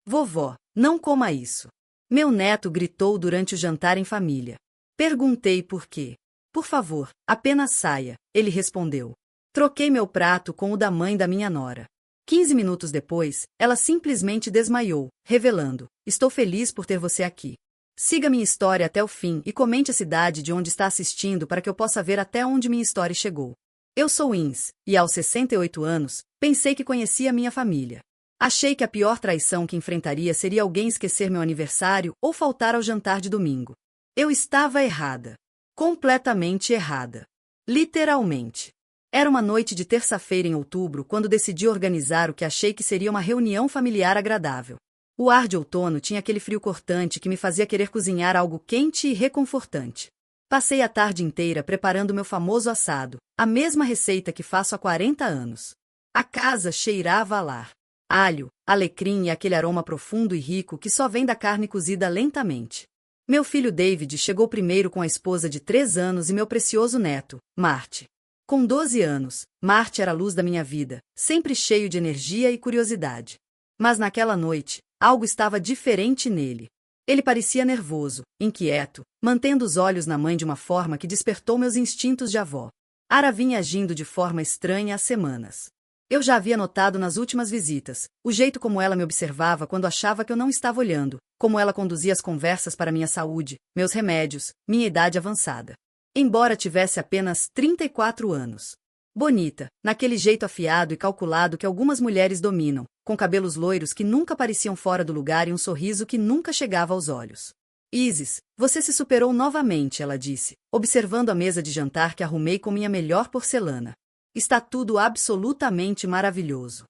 Vovó, não coma isso. Meu neto gritou durante o jantar em família. Perguntei por quê. Por favor, apenas saia, ele respondeu. Troquei meu prato com o da mãe da minha nora. 15 minutos depois, ela simplesmente desmaiou, revelando: estou feliz por ter você aqui. Siga minha história até o fim e comente a cidade de onde está assistindo para que eu possa ver até onde minha história chegou. Eu sou Ins, e aos 68 anos, pensei que conhecia minha família. Achei que a pior traição que enfrentaria seria alguém esquecer meu aniversário ou faltar ao jantar de domingo. Eu estava errada. Completamente errada. Literalmente. Era uma noite de terça-feira em outubro quando decidi organizar o que achei que seria uma reunião familiar agradável. O ar de outono tinha aquele frio cortante que me fazia querer cozinhar algo quente e reconfortante. Passei a tarde inteira preparando meu famoso assado, a mesma receita que faço há 40 anos. A casa cheirava a lar. Alho, alecrim e aquele aroma profundo e rico que só vem da carne cozida lentamente. Meu filho David chegou primeiro com a esposa de 3 anos e meu precioso neto, Marte. Com 12 anos, Marte era a luz da minha vida, sempre cheio de energia e curiosidade. Mas naquela noite, algo estava diferente nele. Ele parecia nervoso, inquieto, mantendo os olhos na mãe de uma forma que despertou meus instintos de avó. Ara vinha agindo de forma estranha há semanas. Eu já havia notado nas últimas visitas, o jeito como ela me observava quando achava que eu não estava olhando, como ela conduzia as conversas para minha saúde, meus remédios, minha idade avançada. Embora tivesse apenas 34 anos. Bonita, naquele jeito afiado e calculado que algumas mulheres dominam, com cabelos loiros que nunca pareciam fora do lugar e um sorriso que nunca chegava aos olhos. Isis, você se superou novamente, ela disse, observando a mesa de jantar que arrumei com minha melhor porcelana. Está tudo absolutamente maravilhoso.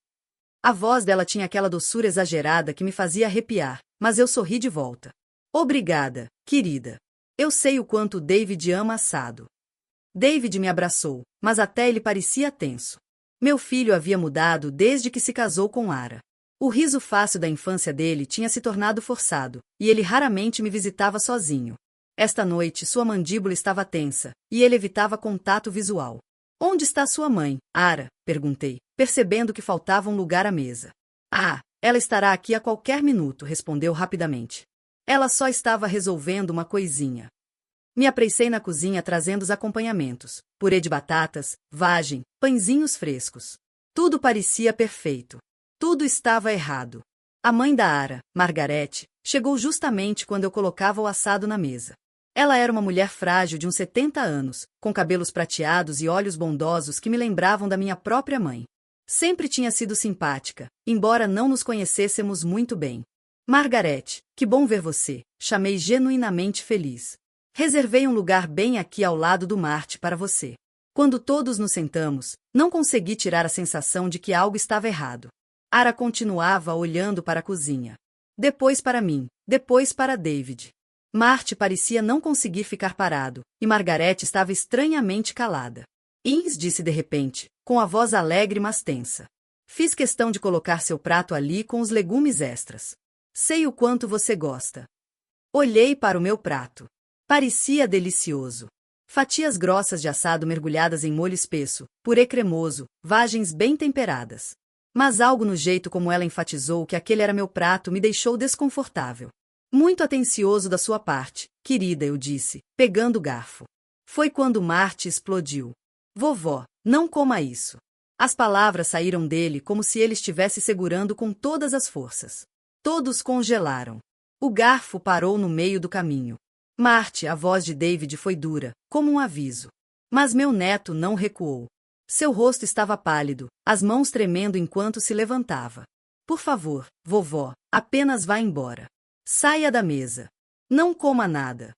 A voz dela tinha aquela doçura exagerada que me fazia arrepiar, mas eu sorri de volta. Obrigada, querida. Eu sei o quanto David ama assado. David me abraçou, mas até ele parecia tenso. Meu filho havia mudado desde que se casou com Ara. O riso fácil da infância dele tinha se tornado forçado, e ele raramente me visitava sozinho. Esta noite sua mandíbula estava tensa, e ele evitava contato visual. Onde está sua mãe, Ara? Perguntei, percebendo que faltava um lugar à mesa. Ah, ela estará aqui a qualquer minuto, respondeu rapidamente. Ela só estava resolvendo uma coisinha. Me apressei na cozinha trazendo os acompanhamentos, purê de batatas, vagem, pãezinhos frescos. Tudo parecia perfeito. Tudo estava errado. A mãe da Ara, Margarete, chegou justamente quando eu colocava o assado na mesa. Ela era uma mulher frágil de uns 70 anos, com cabelos prateados e olhos bondosos que me lembravam da minha própria mãe. Sempre tinha sido simpática, embora não nos conhecêssemos muito bem. Margarete, que bom ver você, chamei genuinamente feliz. Reservei um lugar bem aqui ao lado do Marte para você. Quando todos nos sentamos, não consegui tirar a sensação de que algo estava errado. Ara continuava olhando para a cozinha. Depois para mim, depois para David. Marte parecia não conseguir ficar parado, e Margarete estava estranhamente calada. Ins disse de repente, com a voz alegre mas tensa. Fiz questão de colocar seu prato ali com os legumes extras. Sei o quanto você gosta. Olhei para o meu prato. Parecia delicioso. Fatias grossas de assado mergulhadas em molho espesso, purê cremoso, vagens bem temperadas. Mas algo no jeito como ela enfatizou que aquele era meu prato me deixou desconfortável. Muito atencioso da sua parte, querida, eu disse, pegando o garfo. Foi quando Marte explodiu. Vovó, não coma isso. As palavras saíram dele como se ele estivesse segurando com todas as forças. Todos congelaram. O garfo parou no meio do caminho. Marte, a voz de David foi dura, como um aviso. Mas meu neto não recuou. Seu rosto estava pálido, as mãos tremendo enquanto se levantava. Por favor, vovó, apenas vá embora. Saia da mesa. Não coma nada.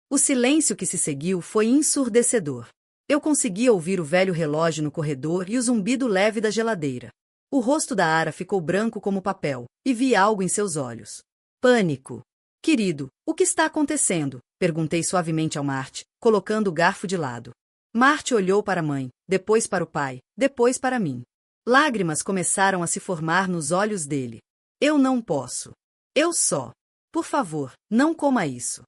O silêncio que se seguiu foi ensurdecedor. Eu conseguia ouvir o velho relógio no corredor e o zumbido leve da geladeira. O rosto da Ara ficou branco como papel, e vi algo em seus olhos. Pânico. Querido, o que está acontecendo? Perguntei suavemente ao Marte, colocando o garfo de lado. Marte olhou para a mãe, depois para o pai, depois para mim. Lágrimas começaram a se formar nos olhos dele. Eu não posso. Eu só. Por favor, não coma isso.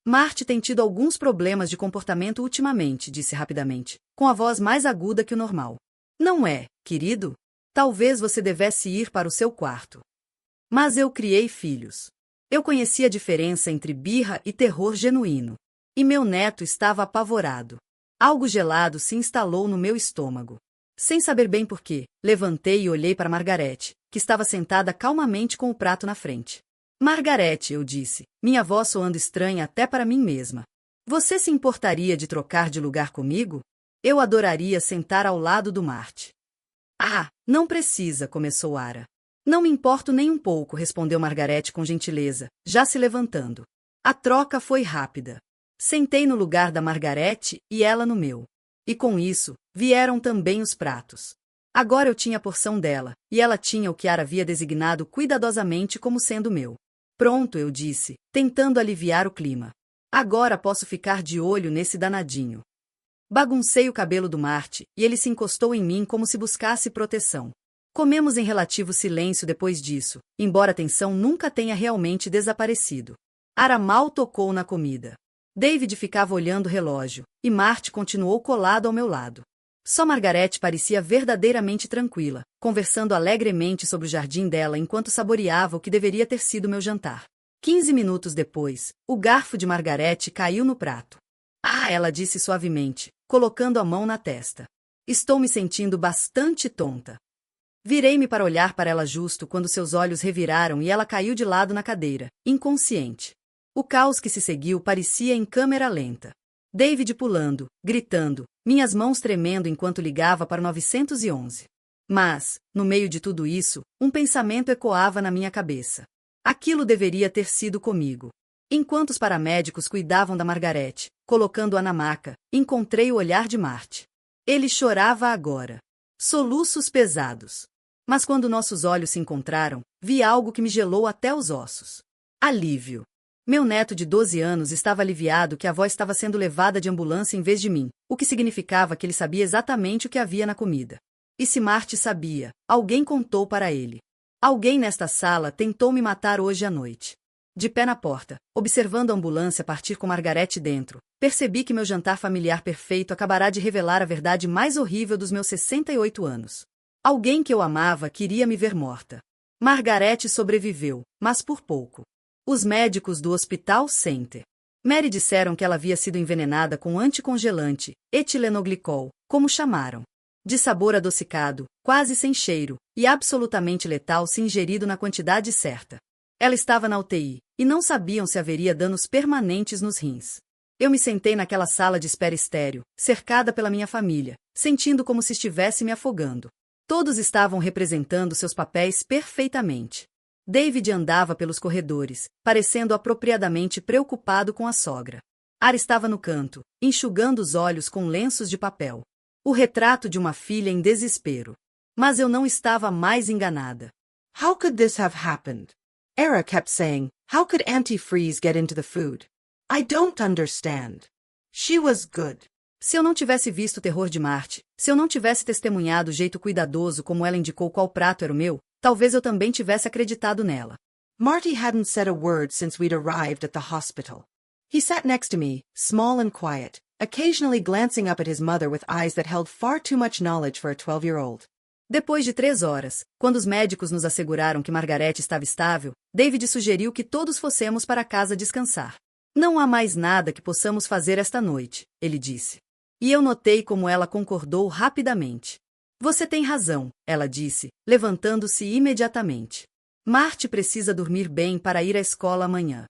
Marte tem tido alguns problemas de comportamento ultimamente, disse rapidamente, com a voz mais aguda que o normal. Não é, querido? Talvez você devesse ir para o seu quarto. Mas eu criei filhos. Eu conhecia a diferença entre birra e terror genuíno. E meu neto estava apavorado. Algo gelado se instalou no meu estômago. Sem saber bem por quê, levantei e olhei para Margarete, que estava sentada calmamente com o prato na frente. Margarete, eu disse, minha voz soando estranha até para mim mesma. Você se importaria de trocar de lugar comigo? Eu adoraria sentar ao lado do Marte. Ah, não precisa, começou Ara. Não me importo nem um pouco, respondeu Margarete com gentileza, já se levantando. A troca foi rápida. Sentei no lugar da Margarete e ela no meu. E com isso, vieram também os pratos. Agora eu tinha a porção dela, e ela tinha o que Ara havia designado cuidadosamente como sendo meu. Pronto, eu disse, tentando aliviar o clima. Agora posso ficar de olho nesse danadinho. Baguncei o cabelo do Marte, e ele se encostou em mim como se buscasse proteção. Comemos em relativo silêncio depois disso, embora a tensão nunca tenha realmente desaparecido. Ara mal tocou na comida. David ficava olhando o relógio, e Marte continuou colado ao meu lado. Só Margarete parecia verdadeiramente tranquila, conversando alegremente sobre o jardim dela enquanto saboreava o que deveria ter sido meu jantar. 15 minutos depois, o garfo de Margarete caiu no prato. Ah, ela disse suavemente, colocando a mão na testa. Estou me sentindo bastante tonta. Virei-me para olhar para ela justo quando seus olhos reviraram e ela caiu de lado na cadeira, inconsciente. O caos que se seguiu parecia em câmera lenta. David pulando, gritando, minhas mãos tremendo enquanto ligava para o 911. Mas, no meio de tudo isso, um pensamento ecoava na minha cabeça. Aquilo deveria ter sido comigo. Enquanto os paramédicos cuidavam da Margarete, colocando-a na maca, encontrei o olhar de Marte. Ele chorava agora. Soluços pesados. Mas quando nossos olhos se encontraram, vi algo que me gelou até os ossos. Alívio. Meu neto de 12 anos estava aliviado que a avó estava sendo levada de ambulância em vez de mim, o que significava que ele sabia exatamente o que havia na comida. E se Marte sabia, alguém contou para ele. Alguém nesta sala tentou me matar hoje à noite. De pé na porta, observando a ambulância partir com Margarete dentro, percebi que meu jantar familiar perfeito acabará de revelar a verdade mais horrível dos meus 68 anos. Alguém que eu amava queria me ver morta. Margarete sobreviveu, mas por pouco. Os médicos do Hospital Center Mary disseram que ela havia sido envenenada com anticongelante, etilenoglicol, como chamaram. De sabor adocicado, quase sem cheiro, e absolutamente letal se ingerido na quantidade certa. Ela estava na UTI, e não sabiam se haveria danos permanentes nos rins. Eu me sentei naquela sala de espera estéril, cercada pela minha família, sentindo como se estivesse me afogando. Todos estavam representando seus papéis perfeitamente. David andava pelos corredores, parecendo apropriadamente preocupado com a sogra. Ara estava no canto, enxugando os olhos com lenços de papel. O retrato de uma filha em desespero. Mas eu não estava mais enganada. How could this have happened? Era kept saying, how could antifreeze get into the food? I don't understand. She was good. Se eu não tivesse visto o terror de Marte, se eu não tivesse testemunhado o jeito cuidadoso como ela indicou qual prato era o meu, talvez eu também tivesse acreditado nela. Marty hadn't said a word since we'd arrived at the hospital. He sat next to me, small and quiet, occasionally glancing up at his mother with eyes that held far too much knowledge for a 12-year-old. Depois de 3 horas, quando os médicos nos asseguraram que Margarete estava estável, David sugeriu que todos fossemos para casa descansar. Não há mais nada que possamos fazer esta noite, ele disse. E eu notei como ela concordou rapidamente. Você tem razão, ela disse, levantando-se imediatamente. Marte precisa dormir bem para ir à escola amanhã.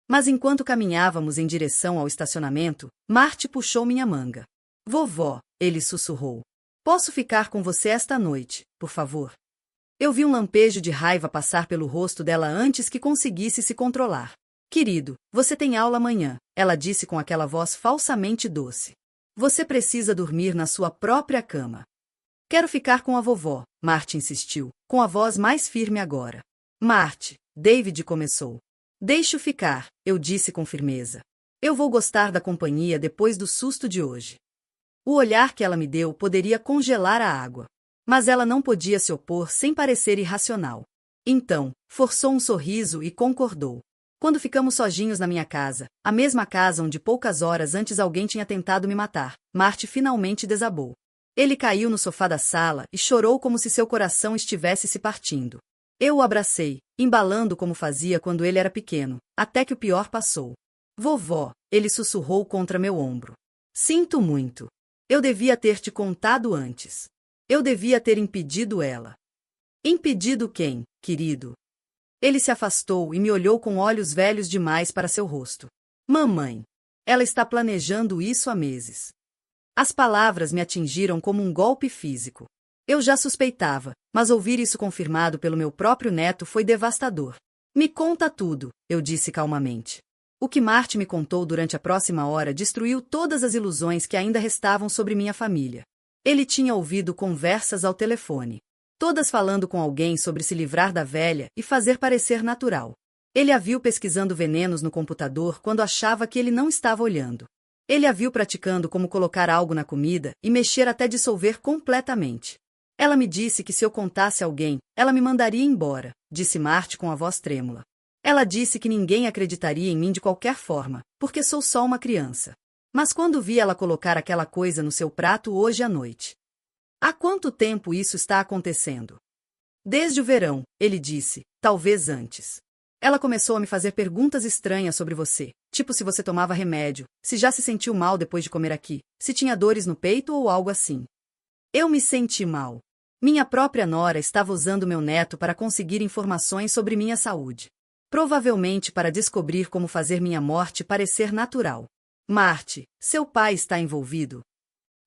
Mas enquanto caminhávamos em direção ao estacionamento, Marte puxou minha manga. Vovó, ele sussurrou. Posso ficar com você esta noite, por favor? Eu vi um lampejo de raiva passar pelo rosto dela antes que conseguisse se controlar. Querido, você tem aula amanhã, ela disse com aquela voz falsamente doce. Você precisa dormir na sua própria cama. Quero ficar com a vovó, Marte insistiu, com a voz mais firme agora. Marte, David começou. Deixe-o ficar, eu disse com firmeza. Eu vou gostar da companhia depois do susto de hoje. O olhar que ela me deu poderia congelar a água. Mas ela não podia se opor sem parecer irracional. Então, forçou um sorriso e concordou. Quando ficamos sozinhos na minha casa, a mesma casa onde poucas horas antes alguém tinha tentado me matar, Marte finalmente desabou. Ele caiu no sofá da sala e chorou como se seu coração estivesse se partindo. Eu o abracei, embalando como fazia quando ele era pequeno, até que o pior passou. Vovó, ele sussurrou contra meu ombro. Sinto muito. Eu devia ter te contado antes. Eu devia ter impedido ela. Impedido quem, querido? Ele se afastou e me olhou com olhos velhos demais para seu rosto. Mamãe. Ela está planejando isso há meses. As palavras me atingiram como um golpe físico. Eu já suspeitava, mas ouvir isso confirmado pelo meu próprio neto foi devastador. Me conta tudo, eu disse calmamente. O que Marty me contou durante a próxima hora destruiu todas as ilusões que ainda restavam sobre minha família. Ele tinha ouvido conversas ao telefone. Todas falando com alguém sobre se livrar da velha e fazer parecer natural. Ele a viu pesquisando venenos no computador quando achava que ele não estava olhando. Ele a viu praticando como colocar algo na comida e mexer até dissolver completamente. Ela me disse que se eu contasse a alguém, ela me mandaria embora, disse Marty com a voz trêmula. Ela disse que ninguém acreditaria em mim de qualquer forma, porque sou só uma criança. Mas quando vi ela colocar aquela coisa no seu prato hoje à noite. Há quanto tempo isso está acontecendo? Desde o verão, ele disse, talvez antes. Ela começou a me fazer perguntas estranhas sobre você, tipo se você tomava remédio, se já se sentiu mal depois de comer aqui, se tinha dores no peito ou algo assim. Eu me senti mal. Minha própria nora estava usando meu neto para conseguir informações sobre minha saúde. Provavelmente para descobrir como fazer minha morte parecer natural. Marty, seu pai está envolvido?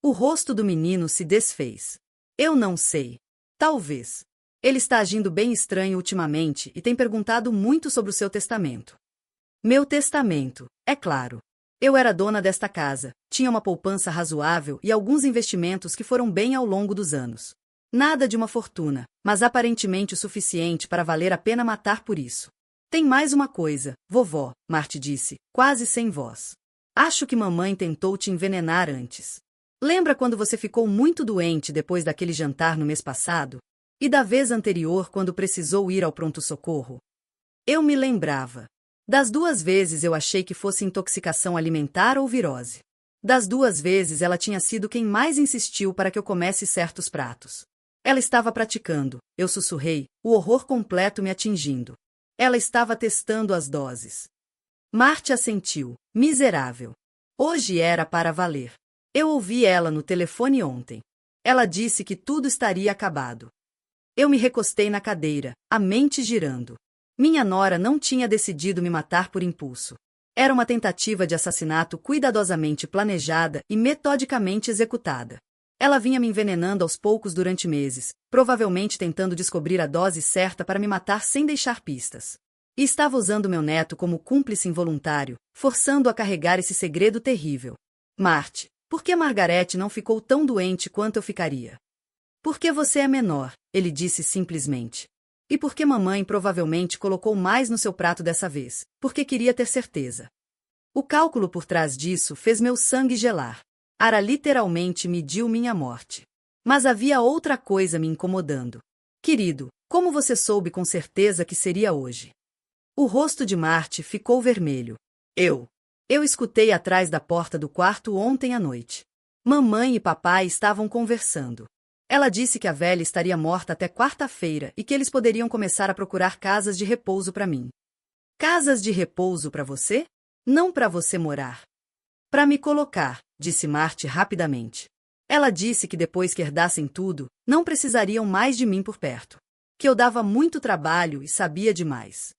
O rosto do menino se desfez. Eu não sei. Talvez. Ele está agindo bem estranho ultimamente e tem perguntado muito sobre o seu testamento. Meu testamento, é claro. Eu era dona desta casa, tinha uma poupança razoável e alguns investimentos que foram bem ao longo dos anos. Nada de uma fortuna, mas aparentemente o suficiente para valer a pena matar por isso. Tem mais uma coisa, vovó, Marty disse, quase sem voz. Acho que mamãe tentou te envenenar antes. Lembra quando você ficou muito doente depois daquele jantar no mês passado? E da vez anterior quando precisou ir ao pronto-socorro? Eu me lembrava. Das 2 vezes eu achei que fosse intoxicação alimentar ou virose. Das 2 vezes ela tinha sido quem mais insistiu para que eu comesse certos pratos. Ela estava praticando, eu sussurrei, o horror completo me atingindo. Ela estava testando as doses. Marty assentiu, miserável. Hoje era para valer. Eu ouvi ela no telefone ontem. Ela disse que tudo estaria acabado. Eu me recostei na cadeira, a mente girando. Minha nora não tinha decidido me matar por impulso. Era uma tentativa de assassinato cuidadosamente planejada e metodicamente executada. Ela vinha me envenenando aos poucos durante meses, provavelmente tentando descobrir a dose certa para me matar sem deixar pistas. E estava usando meu neto como cúmplice involuntário, forçando-o a carregar esse segredo terrível. Marty, por que Margaret não ficou tão doente quanto eu ficaria? Porque você é menor, ele disse simplesmente. E porque mamãe provavelmente colocou mais no seu prato dessa vez, porque queria ter certeza. O cálculo por trás disso fez meu sangue gelar. Ara literalmente mediu minha morte. Mas havia outra coisa me incomodando. Querido, como você soube com certeza que seria hoje? O rosto de Marty ficou vermelho. Eu escutei atrás da porta do quarto ontem à noite. Mamãe e papai estavam conversando. Ela disse que a velha estaria morta até quarta-feira e que eles poderiam começar a procurar casas de repouso para mim. Casas de repouso para você? Não para você morar. Para me colocar, disse Marty rapidamente. Ela disse que depois que herdassem tudo, não precisariam mais de mim por perto. Que eu dava muito trabalho e sabia demais.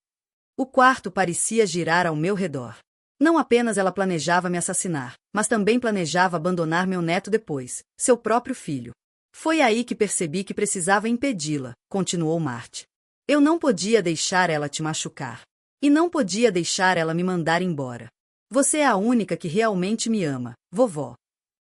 O quarto parecia girar ao meu redor. Não apenas ela planejava me assassinar, mas também planejava abandonar meu neto depois, seu próprio filho. Foi aí que percebi que precisava impedi-la, continuou Marty. Eu não podia deixar ela te machucar. E não podia deixar ela me mandar embora. Você é a única que realmente me ama, vovó.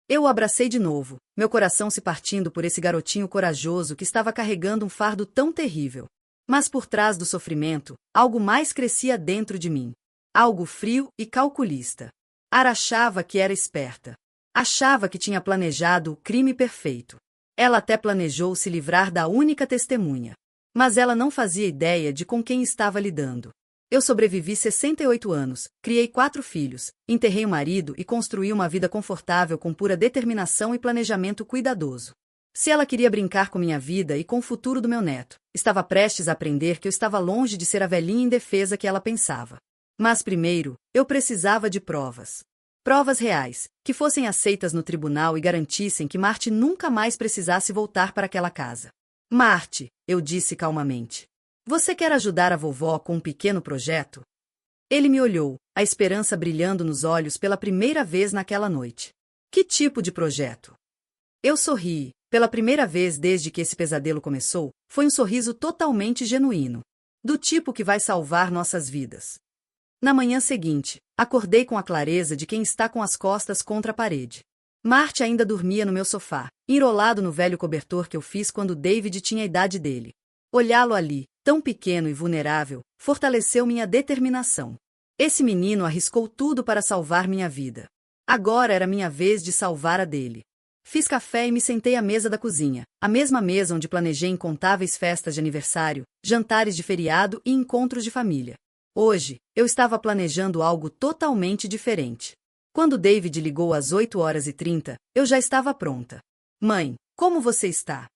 Eu o abracei de novo, meu coração se partindo por esse garotinho corajoso que estava carregando um fardo tão terrível. Mas por trás do sofrimento, algo mais crescia dentro de mim. Algo frio e calculista. Ara achava que era esperta. Achava que tinha planejado o crime perfeito. Ela até planejou se livrar da única testemunha. Mas ela não fazia ideia de com quem estava lidando. Eu sobrevivi 68 anos, criei 4 filhos, enterrei o marido e construí uma vida confortável com pura determinação e planejamento cuidadoso. Se ela queria brincar com minha vida e com o futuro do meu neto, estava prestes a aprender que eu estava longe de ser a velhinha indefesa que ela pensava. Mas primeiro, eu precisava de provas. Provas reais, que fossem aceitas no tribunal e garantissem que Marty nunca mais precisasse voltar para aquela casa. Marty, eu disse calmamente. Você quer ajudar a vovó com um pequeno projeto? Ele me olhou, a esperança brilhando nos olhos pela primeira vez naquela noite. Que tipo de projeto? Eu sorri. Pela primeira vez desde que esse pesadelo começou, foi um sorriso totalmente genuíno. Do tipo que vai salvar nossas vidas. Na manhã seguinte, acordei com a clareza de quem está com as costas contra a parede. Marty ainda dormia no meu sofá, enrolado no velho cobertor que eu fiz quando David tinha a idade dele. Olhá-lo ali, tão pequeno e vulnerável, fortaleceu minha determinação. Esse menino arriscou tudo para salvar minha vida. Agora era minha vez de salvar a dele. Fiz café e me sentei à mesa da cozinha, a mesma mesa onde planejei incontáveis festas de aniversário, jantares de feriado e encontros de família. Hoje, eu estava planejando algo totalmente diferente. Quando David ligou às 8h30, eu já estava pronta. Mãe, como você está?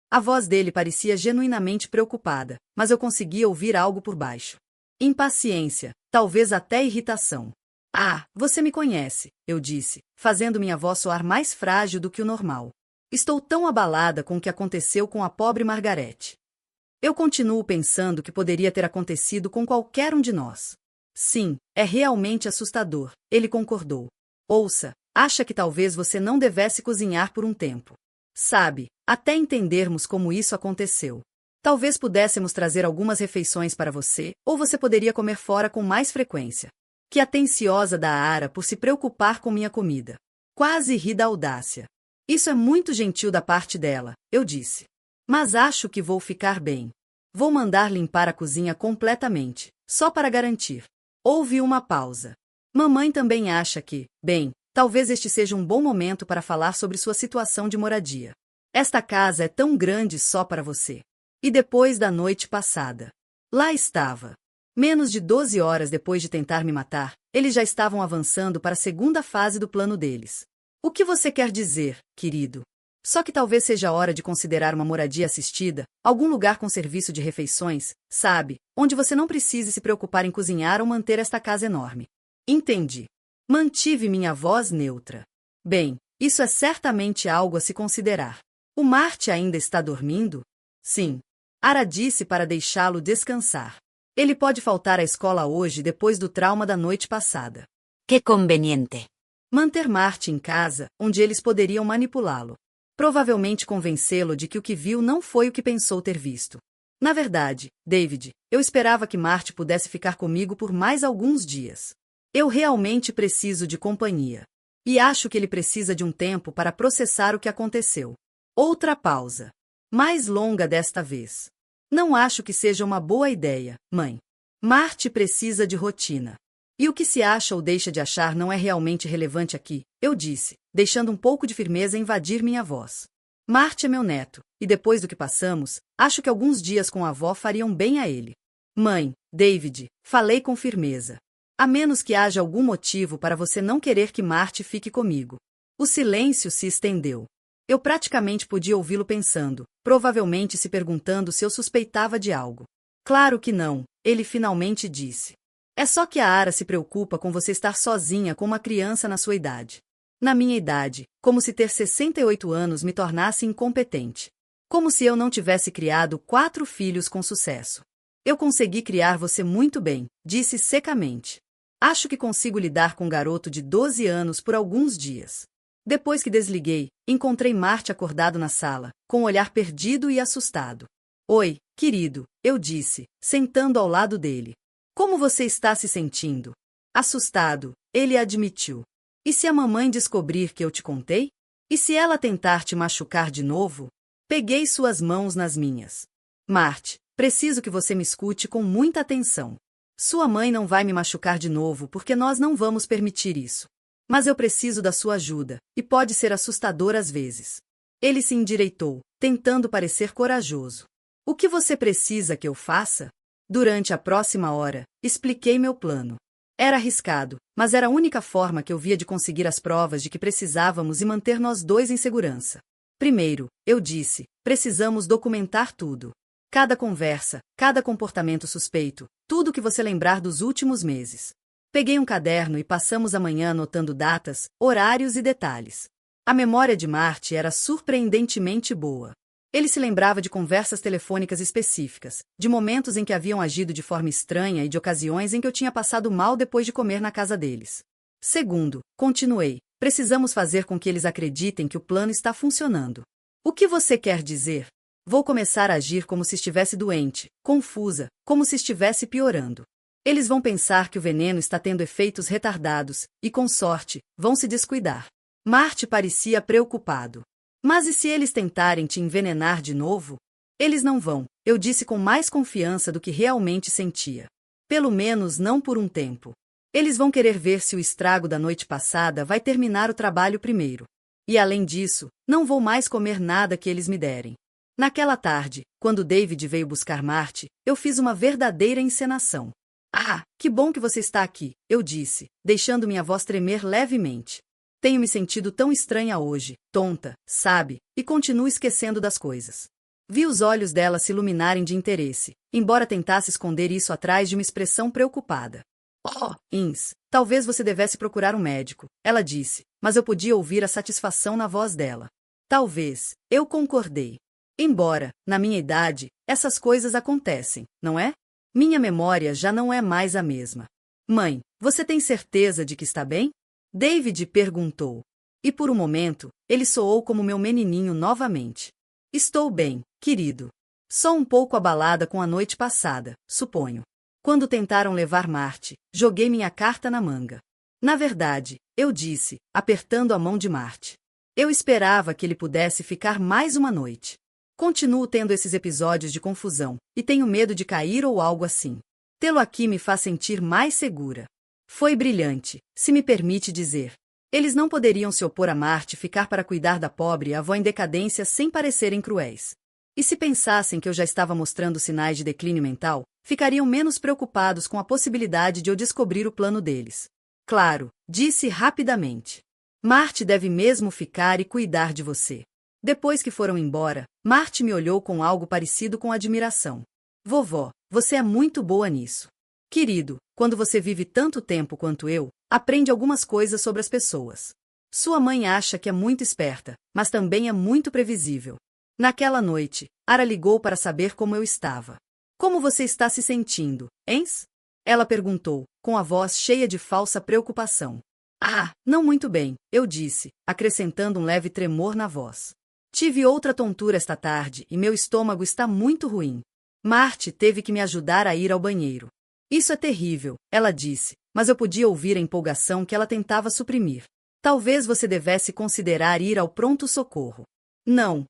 A voz dele parecia genuinamente preocupada, mas eu conseguia ouvir algo por baixo. Impaciência, talvez até irritação. Ah, você me conhece, eu disse, fazendo minha voz soar mais frágil do que o normal. Estou tão abalada com o que aconteceu com a pobre Margarete. Eu continuo pensando que poderia ter acontecido com qualquer um de nós. Sim, é realmente assustador, ele concordou. Ouça, acha que talvez você não devesse cozinhar por um tempo. Sabe, até entendermos como isso aconteceu. Talvez pudéssemos trazer algumas refeições para você, ou você poderia comer fora com mais frequência. Que atenciosa da Ara por se preocupar com minha comida. Quase ri da audácia. Isso é muito gentil da parte dela, eu disse. Mas acho que vou ficar bem. Vou mandar limpar a cozinha completamente, só para garantir. Houve uma pausa. Mamãe também acha que, bem, talvez este seja um bom momento para falar sobre sua situação de moradia. Esta casa é tão grande só para você. E depois da noite passada. Lá estava. Menos de 12 horas depois de tentar me matar, eles já estavam avançando para a segunda fase do plano deles. O que você quer dizer, querido? Só que talvez seja a hora de considerar uma moradia assistida, algum lugar com serviço de refeições, sabe, onde você não precise se preocupar em cozinhar ou manter esta casa enorme. Entendi. Mantive minha voz neutra. Bem, isso é certamente algo a se considerar. O Marty ainda está dormindo? Sim. Ara disse para deixá-lo descansar. Ele pode faltar à escola hoje depois do trauma da noite passada. Que conveniente. Manter Marty em casa, onde eles poderiam manipulá-lo. Provavelmente convencê-lo de que o que viu não foi o que pensou ter visto. Na verdade, David, eu esperava que Marty pudesse ficar comigo por mais alguns dias. Eu realmente preciso de companhia. E acho que ele precisa de um tempo para processar o que aconteceu. Outra pausa. Mais longa desta vez. Não acho que seja uma boa ideia, mãe. Marty precisa de rotina. E o que se acha ou deixa de achar não é realmente relevante aqui, eu disse, deixando um pouco de firmeza invadir minha voz. Marty é meu neto, e depois do que passamos, acho que alguns dias com a avó fariam bem a ele. Mãe, David, falei com firmeza. A menos que haja algum motivo para você não querer que Marty fique comigo. O silêncio se estendeu. Eu praticamente podia ouvi-lo pensando, provavelmente se perguntando se eu suspeitava de algo. Claro que não, ele finalmente disse. É só que a Ara se preocupa com você estar sozinha com uma criança na sua idade. Na minha idade, como se ter 68 anos me tornasse incompetente. Como se eu não tivesse criado 4 filhos com sucesso. Eu consegui criar você muito bem, disse secamente. Acho que consigo lidar com um garoto de 12 anos por alguns dias. Depois que desliguei, encontrei Marty acordado na sala, com um olhar perdido e assustado. Oi, querido, eu disse, sentando ao lado dele. Como você está se sentindo? Assustado, ele admitiu. E se a mamãe descobrir que eu te contei? E se ela tentar te machucar de novo? Peguei suas mãos nas minhas. Marty, preciso que você me escute com muita atenção. Sua mãe não vai me machucar de novo porque nós não vamos permitir isso. Mas eu preciso da sua ajuda, e pode ser assustador às vezes. Ele se endireitou, tentando parecer corajoso. O que você precisa que eu faça? Durante a próxima hora, expliquei meu plano. Era arriscado, mas era a única forma que eu via de conseguir as provas de que precisávamos e manter nós dois em segurança. Primeiro, eu disse, precisamos documentar tudo. Cada conversa, cada comportamento suspeito, tudo que você lembrar dos últimos meses. Peguei um caderno e passamos a manhã anotando datas, horários e detalhes. A memória de Marty era surpreendentemente boa. Ele se lembrava de conversas telefônicas específicas, de momentos em que haviam agido de forma estranha e de ocasiões em que eu tinha passado mal depois de comer na casa deles. Segundo, continuei, precisamos fazer com que eles acreditem que o plano está funcionando. O que você quer dizer? Vou começar a agir como se estivesse doente, confusa, como se estivesse piorando. Eles vão pensar que o veneno está tendo efeitos retardados, e com sorte, vão se descuidar. Marty parecia preocupado. Mas e se eles tentarem te envenenar de novo? Eles não vão, eu disse com mais confiança do que realmente sentia. Pelo menos não por um tempo. Eles vão querer ver se o estrago da noite passada vai terminar o trabalho primeiro. E além disso, não vou mais comer nada que eles me derem. Naquela tarde, quando David veio buscar Marty, eu fiz uma verdadeira encenação. Ah, que bom que você está aqui, eu disse, deixando minha voz tremer levemente. Tenho me sentido tão estranha hoje, tonta, sabe, e continuo esquecendo das coisas. Vi os olhos dela se iluminarem de interesse, embora tentasse esconder isso atrás de uma expressão preocupada. Oh, Ins, talvez você devesse procurar um médico, ela disse, mas eu podia ouvir a satisfação na voz dela. Talvez, eu concordei. Embora, na minha idade, essas coisas acontecem, não é? Minha memória já não é mais a mesma. Mãe, você tem certeza de que está bem? David perguntou. E por um momento, ele soou como meu menininho novamente. Estou bem, querido. Só um pouco abalada com a noite passada, suponho. Quando tentaram levar Marty, joguei minha carta na manga. Na verdade, eu disse, apertando a mão de Marty. Eu esperava que ele pudesse ficar mais uma noite. Continuo tendo esses episódios de confusão, e tenho medo de cair ou algo assim. Tê-lo aqui me faz sentir mais segura. Foi brilhante, se me permite dizer. Eles não poderiam se opor a Marty ficar para cuidar da pobre avó em decadência sem parecerem cruéis. E se pensassem que eu já estava mostrando sinais de declínio mental, ficariam menos preocupados com a possibilidade de eu descobrir o plano deles. Claro, disse rapidamente. Marty deve mesmo ficar e cuidar de você. Depois que foram embora, Marty me olhou com algo parecido com admiração. Vovó, você é muito boa nisso. Querido, quando você vive tanto tempo quanto eu, aprende algumas coisas sobre as pessoas. Sua mãe acha que é muito esperta, mas também é muito previsível. Naquela noite, Ara ligou para saber como eu estava. Como você está se sentindo, Ens? Ela perguntou, com a voz cheia de falsa preocupação. Ah, não muito bem, eu disse, acrescentando um leve tremor na voz. Tive outra tontura esta tarde e meu estômago está muito ruim. Marty teve que me ajudar a ir ao banheiro. Isso é terrível, ela disse, mas eu podia ouvir a empolgação que ela tentava suprimir. Talvez você devesse considerar ir ao pronto-socorro. Não,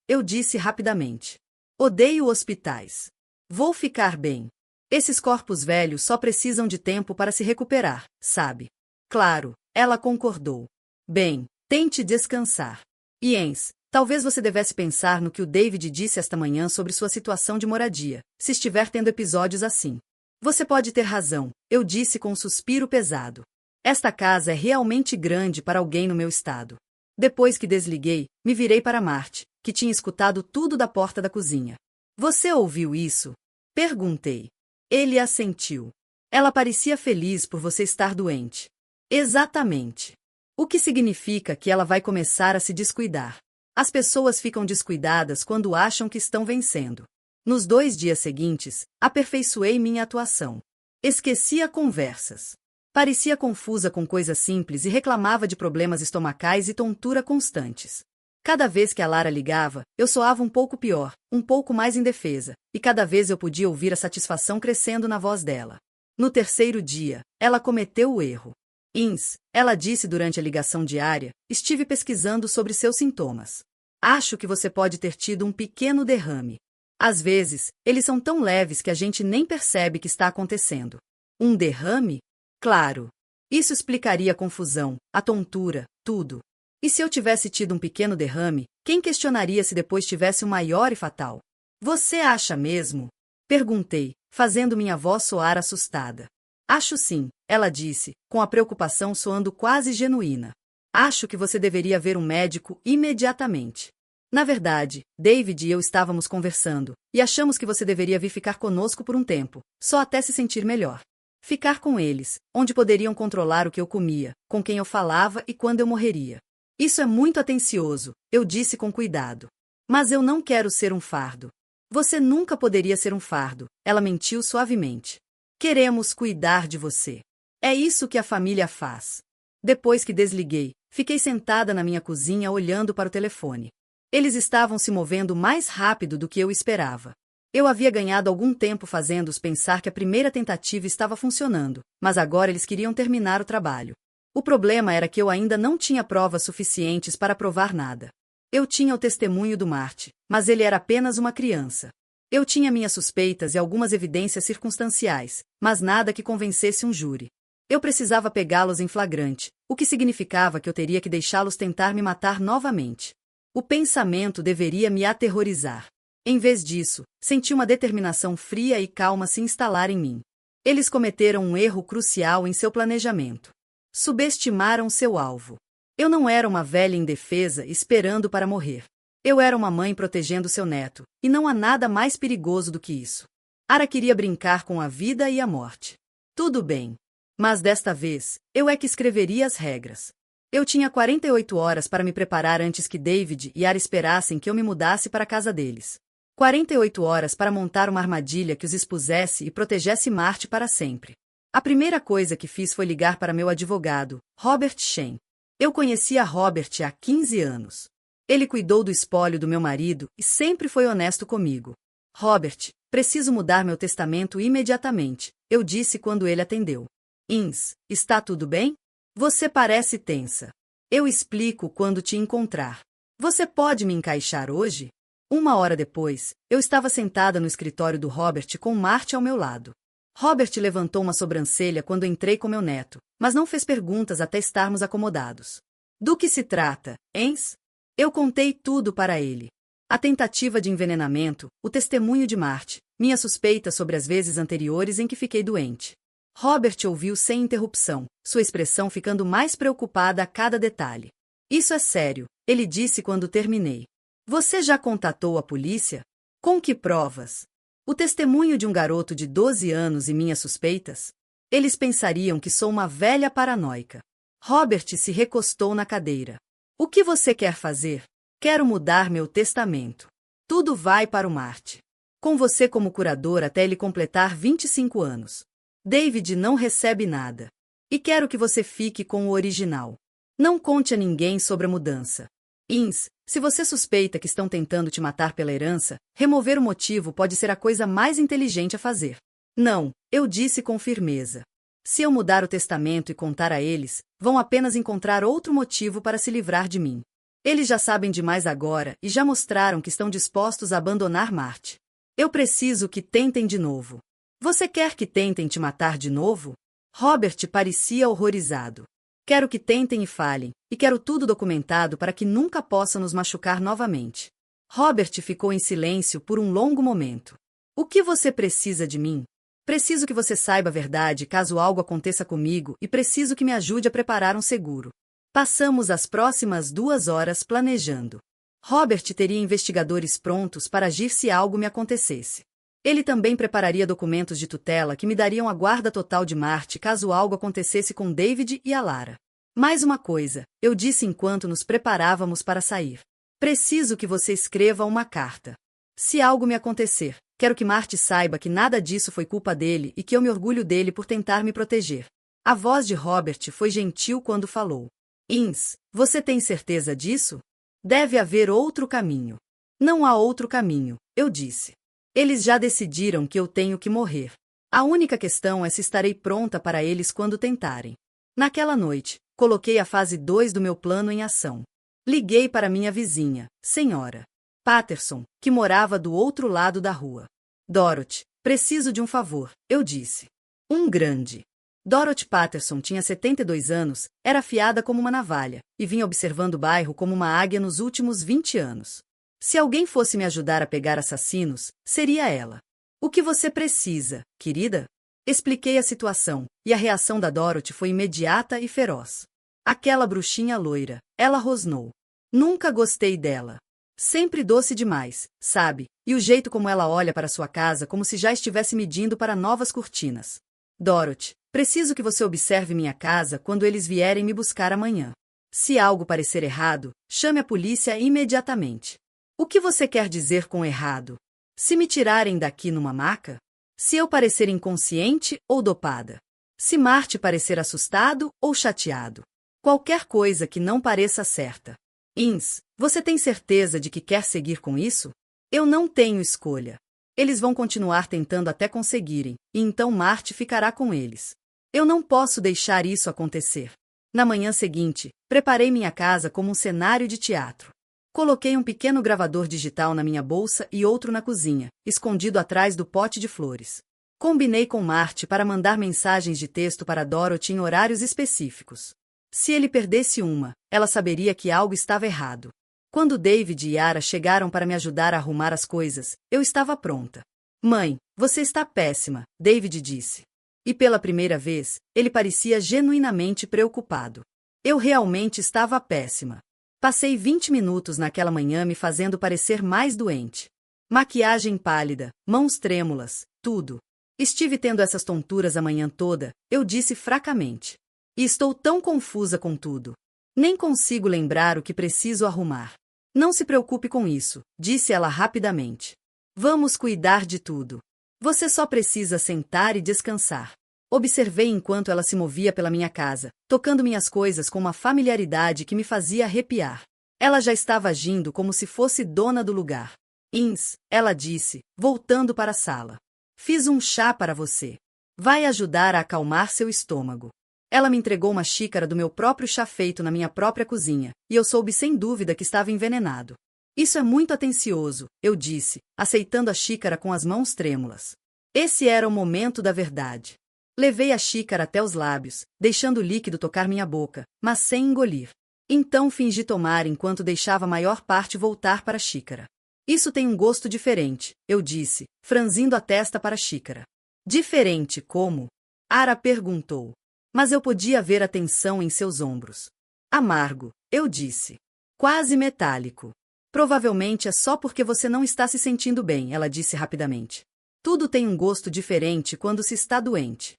eu disse rapidamente. Odeio hospitais. Vou ficar bem. Esses corpos velhos só precisam de tempo para se recuperar, sabe? Claro, ela concordou. Bem, tente descansar. Jens, talvez você devesse pensar no que o David disse esta manhã sobre sua situação de moradia, se estiver tendo episódios assim. Você pode ter razão, eu disse com um suspiro pesado. Esta casa é realmente grande para alguém no meu estado. Depois que desliguei, me virei para Marty, que tinha escutado tudo da porta da cozinha. Você ouviu isso? Perguntei. Ele assentiu. Ela parecia feliz por você estar doente. Exatamente. O que significa que ela vai começar a se descuidar. As pessoas ficam descuidadas quando acham que estão vencendo. Nos 2 dias seguintes, aperfeiçoei minha atuação. Esquecia conversas. Parecia confusa com coisas simples e reclamava de problemas estomacais e tontura constantes. Cada vez que a Lara ligava, eu soava um pouco pior, um pouco mais indefesa, e cada vez eu podia ouvir a satisfação crescendo na voz dela. No 3º dia, ela cometeu o erro. Ins, ela disse durante a ligação diária, estive pesquisando sobre seus sintomas. Acho que você pode ter tido um pequeno derrame. Às vezes, eles são tão leves que a gente nem percebe que está acontecendo. Um derrame? Claro. Isso explicaria a confusão, a tontura, tudo. E se eu tivesse tido um pequeno derrame, quem questionaria se depois tivesse um maior e fatal? Você acha mesmo? Perguntei, fazendo minha voz soar assustada. Acho sim, ela disse, com a preocupação soando quase genuína. Acho que você deveria ver um médico imediatamente. Na verdade, David e eu estávamos conversando, e achamos que você deveria vir ficar conosco por um tempo, só até se sentir melhor. Ficar com eles, onde poderiam controlar o que eu comia, com quem eu falava e quando eu morreria. Isso é muito atencioso, eu disse com cuidado. Mas eu não quero ser um fardo. Você nunca poderia ser um fardo, ela mentiu suavemente. Queremos cuidar de você. É isso que a família faz. Depois que desliguei, fiquei sentada na minha cozinha olhando para o telefone. Eles estavam se movendo mais rápido do que eu esperava. Eu havia ganhado algum tempo fazendo-os pensar que a primeira tentativa estava funcionando, mas agora eles queriam terminar o trabalho. O problema era que eu ainda não tinha provas suficientes para provar nada. Eu tinha o testemunho do Marte, mas ele era apenas uma criança. Eu tinha minhas suspeitas e algumas evidências circunstanciais, mas nada que convencesse um júri. Eu precisava pegá-los em flagrante, o que significava que eu teria que deixá-los tentar me matar novamente. O pensamento deveria me aterrorizar. Em vez disso, senti uma determinação fria e calma se instalar em mim. Eles cometeram um erro crucial em seu planejamento. Subestimaram seu alvo. Eu não era uma velha indefesa esperando para morrer. Eu era uma mãe protegendo seu neto, e não há nada mais perigoso do que isso. Ara queria brincar com a vida e a morte. Tudo bem. Mas desta vez, eu é que escreveria as regras. Eu tinha 48 horas para me preparar antes que David e Ara esperassem que eu me mudasse para a casa deles. 48 horas para montar uma armadilha que os expusesse e protegesse Marte para sempre. A primeira coisa que fiz foi ligar para meu advogado, Robert Shen. Eu conhecia Robert há 15 anos. Ele cuidou do espólio do meu marido e sempre foi honesto comigo. Robert, preciso mudar meu testamento imediatamente, eu disse quando ele atendeu. Ins, está tudo bem? Você parece tensa. Eu explico quando te encontrar. Você pode me encaixar hoje? 1 hora depois, eu estava sentada no escritório do Robert com Marte ao meu lado. Robert levantou uma sobrancelha quando entrei com meu neto, mas não fez perguntas até estarmos acomodados. Do que se trata, Ens? Eu contei tudo para ele. A tentativa de envenenamento, o testemunho de Marte, minha suspeita sobre as vezes anteriores em que fiquei doente. Robert ouviu sem interrupção, sua expressão ficando mais preocupada a cada detalhe. Isso é sério, ele disse quando terminei. Você já contatou a polícia? Com que provas? O testemunho de um garoto de 12 anos e minhas suspeitas? Eles pensariam que sou uma velha paranoica. Robert se recostou na cadeira. O que você quer fazer? Quero mudar meu testamento. Tudo vai para o Marte. Com você como curador até ele completar 25 anos. David não recebe nada. E quero que você fique com o original. Não conte a ninguém sobre a mudança. Ins, se você suspeita que estão tentando te matar pela herança, remover o motivo pode ser a coisa mais inteligente a fazer. Não, eu disse com firmeza. Se eu mudar o testamento e contar a eles, vão apenas encontrar outro motivo para se livrar de mim. Eles já sabem demais agora e já mostraram que estão dispostos a abandonar Marte. Eu preciso que tentem de novo. Você quer que tentem te matar de novo? Robert parecia horrorizado. Quero que tentem e falhem, e quero tudo documentado para que nunca possam nos machucar novamente. Robert ficou em silêncio por um longo momento. O que você precisa de mim? Preciso que você saiba a verdade caso algo aconteça comigo e preciso que me ajude a preparar um seguro. Passamos as próximas 2 horas planejando. Robert teria investigadores prontos para agir se algo me acontecesse. Ele também prepararia documentos de tutela que me dariam a guarda total de Marte caso algo acontecesse com David e a Lara. Mais uma coisa, eu disse enquanto nos preparávamos para sair. Preciso que você escreva uma carta. Se algo me acontecer, quero que Marte saiba que nada disso foi culpa dele e que eu me orgulho dele por tentar me proteger. A voz de Robert foi gentil quando falou. Ins, você tem certeza disso? Deve haver outro caminho. Não há outro caminho, eu disse. Eles já decidiram que eu tenho que morrer. A única questão é se estarei pronta para eles quando tentarem. Naquela noite, coloquei a fase 2 do meu plano em ação. Liguei para minha vizinha, Sra. Patterson, que morava do outro lado da rua. Dorothy, preciso de um favor, eu disse. Um grande. Dorothy Patterson tinha 72 anos, era afiada como uma navalha, e vinha observando o bairro como uma águia nos últimos 20 anos. Se alguém fosse me ajudar a pegar assassinos, seria ela. O que você precisa, querida? Expliquei a situação, e a reação da Dorothy foi imediata e feroz. Aquela bruxinha loira, ela rosnou. Nunca gostei dela. Sempre doce demais, sabe? E o jeito como ela olha para sua casa como se já estivesse medindo para novas cortinas. Dorothy, preciso que você observe minha casa quando eles vierem me buscar amanhã. Se algo parecer errado, chame a polícia imediatamente. O que você quer dizer com errado? Se me tirarem daqui numa maca? Se eu parecer inconsciente ou dopada? Se Marty parecer assustado ou chateado? Qualquer coisa que não pareça certa. Ins, você tem certeza de que quer seguir com isso? Eu não tenho escolha. Eles vão continuar tentando até conseguirem, e então Marty ficará com eles. Eu não posso deixar isso acontecer. Na manhã seguinte, preparei minha casa como um cenário de teatro. Coloquei um pequeno gravador digital na minha bolsa e outro na cozinha, escondido atrás do pote de flores. Combinei com Marty para mandar mensagens de texto para Dorothy em horários específicos. Se ele perdesse uma, ela saberia que algo estava errado. Quando David e Yara chegaram para me ajudar a arrumar as coisas, eu estava pronta. Mãe, você está péssima, David disse. E pela primeira vez, ele parecia genuinamente preocupado. Eu realmente estava péssima. Passei 20 minutos naquela manhã me fazendo parecer mais doente. Maquiagem pálida, mãos trêmulas, tudo. Estive tendo essas tonturas a manhã toda, eu disse fracamente. E estou tão confusa com tudo. Nem consigo lembrar o que preciso arrumar. Não se preocupe com isso, disse ela rapidamente. Vamos cuidar de tudo. Você só precisa sentar e descansar. Observei enquanto ela se movia pela minha casa, tocando minhas coisas com uma familiaridade que me fazia arrepiar. Ela já estava agindo como se fosse dona do lugar. Ins, ela disse, voltando para a sala. Fiz um chá para você. Vai ajudar a acalmar seu estômago. Ela me entregou uma xícara do meu próprio chá feito na minha própria cozinha, e eu soube sem dúvida que estava envenenado. Isso é muito atencioso, eu disse, aceitando a xícara com as mãos trêmulas. Esse era o momento da verdade. Levei a xícara até os lábios, deixando o líquido tocar minha boca, mas sem engolir. Então fingi tomar enquanto deixava a maior parte voltar para a xícara. Isso tem um gosto diferente, eu disse, franzindo a testa para a xícara. Diferente como? Ara perguntou. Mas eu podia ver a tensão em seus ombros. Amargo, eu disse. Quase metálico. Provavelmente é só porque você não está se sentindo bem, ela disse rapidamente. Tudo tem um gosto diferente quando se está doente.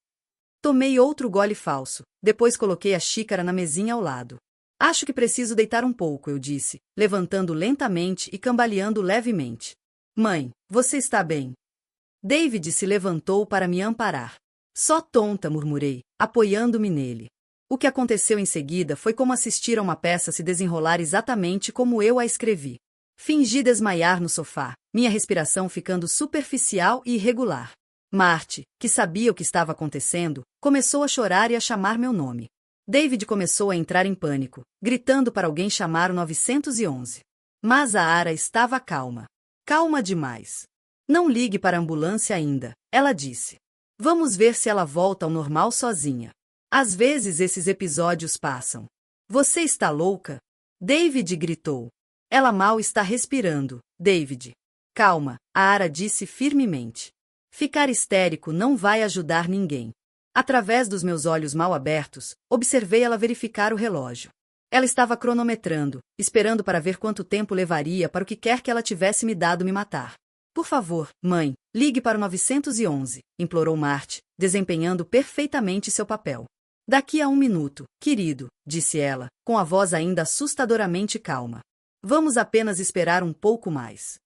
Tomei outro gole falso, depois coloquei a xícara na mesinha ao lado. Acho que preciso deitar um pouco, eu disse, levantando lentamente e cambaleando levemente. Mãe, você está bem? David se levantou para me amparar. Só tonta, murmurei, apoiando-me nele. O que aconteceu em seguida foi como assistir a uma peça se desenrolar exatamente como eu a escrevi. Fingi desmaiar no sofá, minha respiração ficando superficial e irregular. Marty, que sabia o que estava acontecendo, começou a chorar e a chamar meu nome. David começou a entrar em pânico, gritando para alguém chamar o 911. Mas a Ara estava calma. Calma demais. Não ligue para a ambulância ainda, ela disse. Vamos ver se ela volta ao normal sozinha. Às vezes esses episódios passam. Você está louca? David gritou. Ela mal está respirando, David. Calma, a Ara disse firmemente. Ficar histérico não vai ajudar ninguém. Através dos meus olhos mal abertos, observei ela verificar o relógio. Ela estava cronometrando, esperando para ver quanto tempo levaria para o que quer que ela tivesse me dado me matar. Por favor, mãe, ligue para o 911, implorou Marty, desempenhando perfeitamente seu papel. Daqui a 1 minuto, querido, disse ela, com a voz ainda assustadoramente calma. Vamos apenas esperar um pouco mais.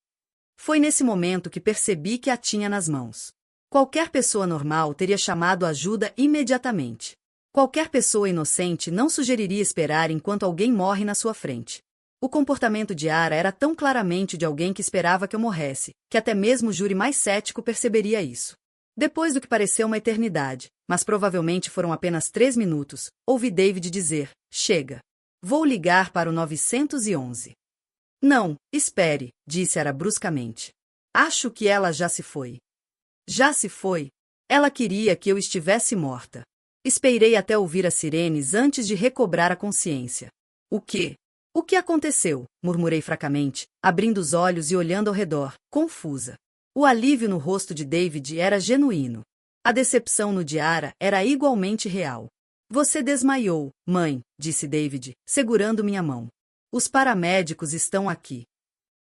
Foi nesse momento que percebi que a tinha nas mãos. Qualquer pessoa normal teria chamado ajuda imediatamente. Qualquer pessoa inocente não sugeriria esperar enquanto alguém morre na sua frente. O comportamento de Ara era tão claramente de alguém que esperava que eu morresse, que até mesmo o júri mais cético perceberia isso. Depois do que pareceu uma eternidade, mas provavelmente foram apenas 3 minutos, ouvi David dizer, chega. Vou ligar para o 911. Não, espere, disse Ara bruscamente. Acho que ela já se foi. Já se foi? Ela queria que eu estivesse morta. Esperei até ouvir as sirenes antes de recobrar a consciência. O quê? O que aconteceu? Murmurei fracamente, abrindo os olhos e olhando ao redor, confusa. O alívio no rosto de David era genuíno. A decepção no de Ara era igualmente real. Você desmaiou, mãe, disse David, segurando minha mão. Os paramédicos estão aqui.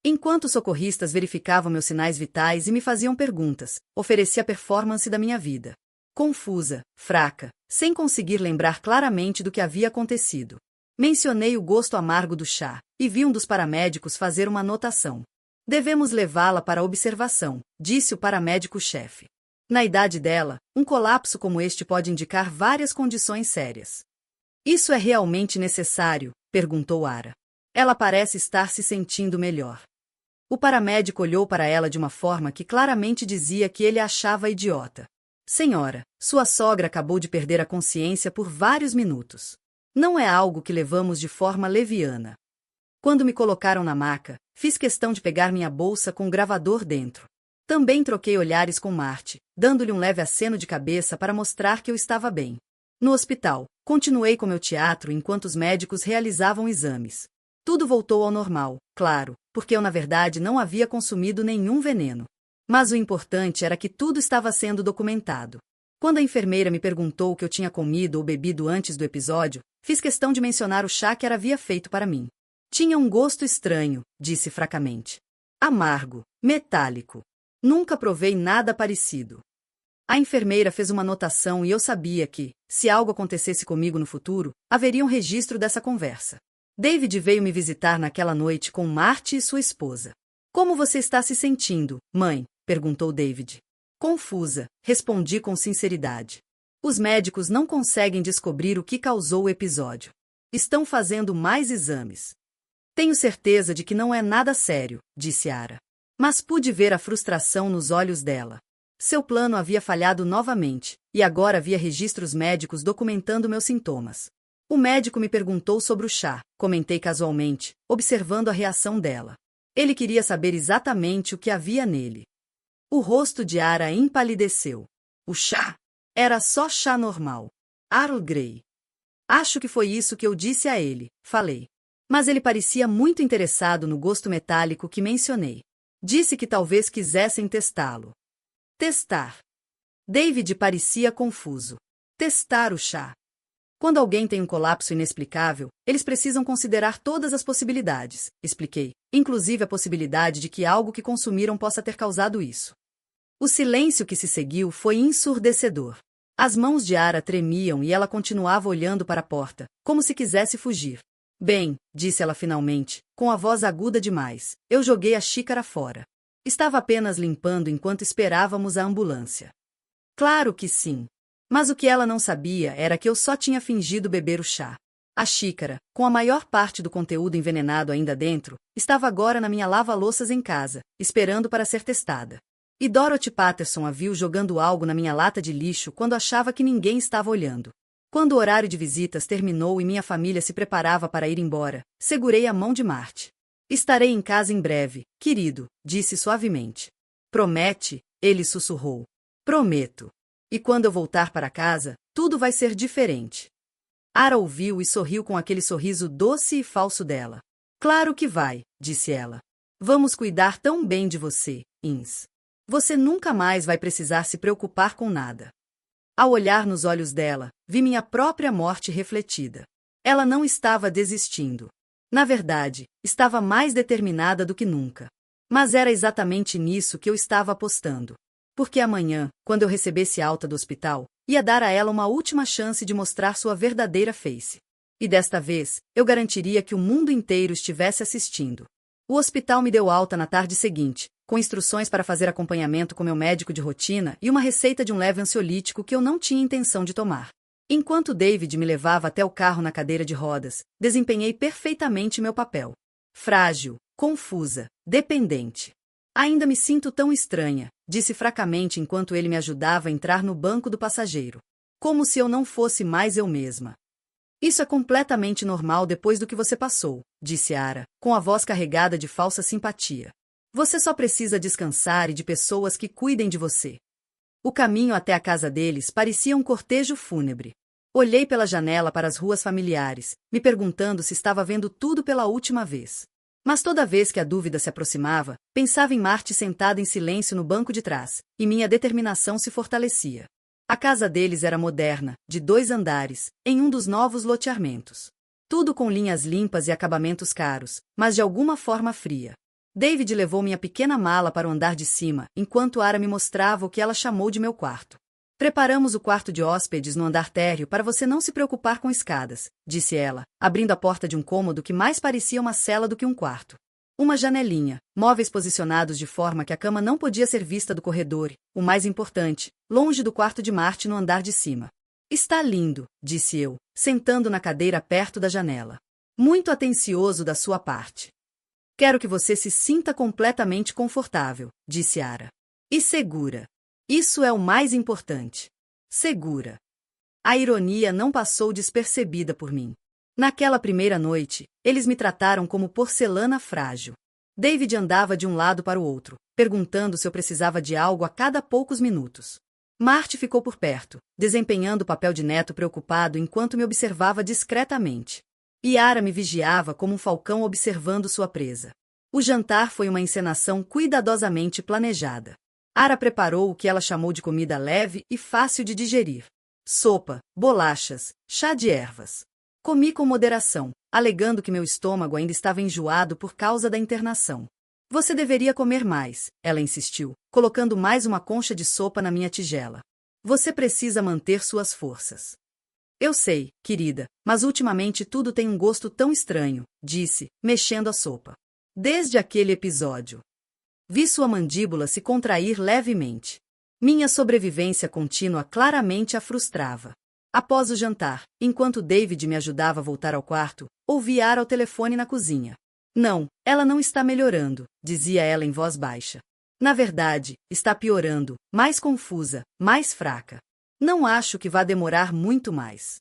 Enquanto os socorristas verificavam meus sinais vitais e me faziam perguntas, ofereci a performance da minha vida. Confusa, fraca, sem conseguir lembrar claramente do que havia acontecido. Mencionei o gosto amargo do chá, e vi um dos paramédicos fazer uma anotação. Devemos levá-la para observação, disse o paramédico-chefe. Na idade dela, um colapso como este pode indicar várias condições sérias. Isso é realmente necessário? Perguntou Ara. Ela parece estar se sentindo melhor. O paramédico olhou para ela de uma forma que claramente dizia que ele a achava idiota. Senhora, sua sogra acabou de perder a consciência por vários minutos. Não é algo que levamos de forma leviana. Quando me colocaram na maca, fiz questão de pegar minha bolsa com o gravador dentro. Também troquei olhares com Marty, dando-lhe um leve aceno de cabeça para mostrar que eu estava bem. No hospital, continuei com meu teatro enquanto os médicos realizavam exames. Tudo voltou ao normal, claro, porque eu na verdade não havia consumido nenhum veneno. Mas o importante era que tudo estava sendo documentado. Quando a enfermeira me perguntou o que eu tinha comido ou bebido antes do episódio, fiz questão de mencionar o chá que ela havia feito para mim. Tinha um gosto estranho, disse fracamente. Amargo, metálico. Nunca provei nada parecido. A enfermeira fez uma anotação e eu sabia que, se algo acontecesse comigo no futuro, haveria um registro dessa conversa. David veio me visitar naquela noite com Marty e sua esposa. Como você está se sentindo, mãe? Perguntou David. Confusa, respondi com sinceridade. Os médicos não conseguem descobrir o que causou o episódio. Estão fazendo mais exames. Tenho certeza de que não é nada sério, disse Ara. Mas pude ver a frustração nos olhos dela. Seu plano havia falhado novamente, e agora havia registros médicos documentando meus sintomas. O médico me perguntou sobre o chá, comentei casualmente, observando a reação dela. Ele queria saber exatamente o que havia nele. O rosto de Ara empalideceu. O chá? Era só chá normal. Earl Grey. Acho que foi isso que eu disse a ele, falei. Mas ele parecia muito interessado no gosto metálico que mencionei. Disse que talvez quisessem testá-lo. Testar. David parecia confuso. Testar o chá. Quando alguém tem um colapso inexplicável, eles precisam considerar todas as possibilidades, expliquei, inclusive a possibilidade de que algo que consumiram possa ter causado isso. O silêncio que se seguiu foi ensurdecedor. As mãos de Ara tremiam e ela continuava olhando para a porta, como se quisesse fugir. Bem, disse ela finalmente, com a voz aguda demais, eu joguei a xícara fora. Estava apenas limpando enquanto esperávamos a ambulância. Claro que sim. Mas o que ela não sabia era que eu só tinha fingido beber o chá. A xícara, com a maior parte do conteúdo envenenado ainda dentro, estava agora na minha lava-louças em casa, esperando para ser testada. E Dorothy Patterson a viu jogando algo na minha lata de lixo quando achava que ninguém estava olhando. Quando o horário de visitas terminou e minha família se preparava para ir embora, segurei a mão de Marty. Estarei em casa em breve, querido, disse suavemente. Promete? Ele sussurrou. Prometo. E quando eu voltar para casa, tudo vai ser diferente. Ara ouviu e sorriu com aquele sorriso doce e falso dela. Claro que vai, disse ela. Vamos cuidar tão bem de você, Ins. Você nunca mais vai precisar se preocupar com nada. Ao olhar nos olhos dela, vi minha própria morte refletida. Ela não estava desistindo. Na verdade, estava mais determinada do que nunca. Mas era exatamente nisso que eu estava apostando. Porque amanhã, quando eu recebesse alta do hospital, ia dar a ela uma última chance de mostrar sua verdadeira face. E desta vez, eu garantiria que o mundo inteiro estivesse assistindo. O hospital me deu alta na tarde seguinte, com instruções para fazer acompanhamento com meu médico de rotina e uma receita de um leve ansiolítico que eu não tinha intenção de tomar. Enquanto David me levava até o carro na cadeira de rodas, desempenhei perfeitamente meu papel. Frágil, confusa, dependente. Ainda me sinto tão estranha, disse fracamente enquanto ele me ajudava a entrar no banco do passageiro. Como se eu não fosse mais eu mesma. Isso é completamente normal depois do que você passou, disse Ara, com a voz carregada de falsa simpatia. Você só precisa descansar e de pessoas que cuidem de você. O caminho até a casa deles parecia um cortejo fúnebre. Olhei pela janela para as ruas familiares, me perguntando se estava vendo tudo pela última vez. Mas toda vez que a dúvida se aproximava, pensava em Marty sentada em silêncio no banco de trás, e minha determinação se fortalecia. A casa deles era moderna, de 2 andares, em um dos novos loteamentos. Tudo com linhas limpas e acabamentos caros, mas de alguma forma fria. David levou minha pequena mala para o andar de cima, enquanto Ara me mostrava o que ela chamou de meu quarto. Preparamos o quarto de hóspedes no andar térreo para você não se preocupar com escadas, disse ela, abrindo a porta de um cômodo que mais parecia uma cela do que um quarto. Uma janelinha, móveis posicionados de forma que a cama não podia ser vista do corredor, e, o mais importante, longe do quarto de Marty no andar de cima. Está lindo, disse eu, sentando na cadeira perto da janela. Muito atencioso da sua parte. Quero que você se sinta completamente confortável, disse Ara. E segura. Isso é o mais importante. Segura. A ironia não passou despercebida por mim. Naquela primeira noite, eles me trataram como porcelana frágil. David andava de um lado para o outro, perguntando se eu precisava de algo a cada poucos minutos. Marty ficou por perto, desempenhando o papel de neto preocupado enquanto me observava discretamente. Yara me vigiava como um falcão observando sua presa. O jantar foi uma encenação cuidadosamente planejada. Ara preparou o que ela chamou de comida leve e fácil de digerir. Sopa, bolachas, chá de ervas. Comi com moderação, alegando que meu estômago ainda estava enjoado por causa da internação. Você deveria comer mais, ela insistiu, colocando mais uma concha de sopa na minha tigela. Você precisa manter suas forças. Eu sei, querida, mas ultimamente tudo tem um gosto tão estranho, disse, mexendo a sopa. Desde aquele episódio. Vi sua mandíbula se contrair levemente. Minha sobrevivência contínua claramente a frustrava. Após o jantar, enquanto David me ajudava a voltar ao quarto, ouvi Ara ao telefone na cozinha. Não, ela não está melhorando, dizia ela em voz baixa. Na verdade, está piorando, mais confusa, mais fraca. Não acho que vá demorar muito mais.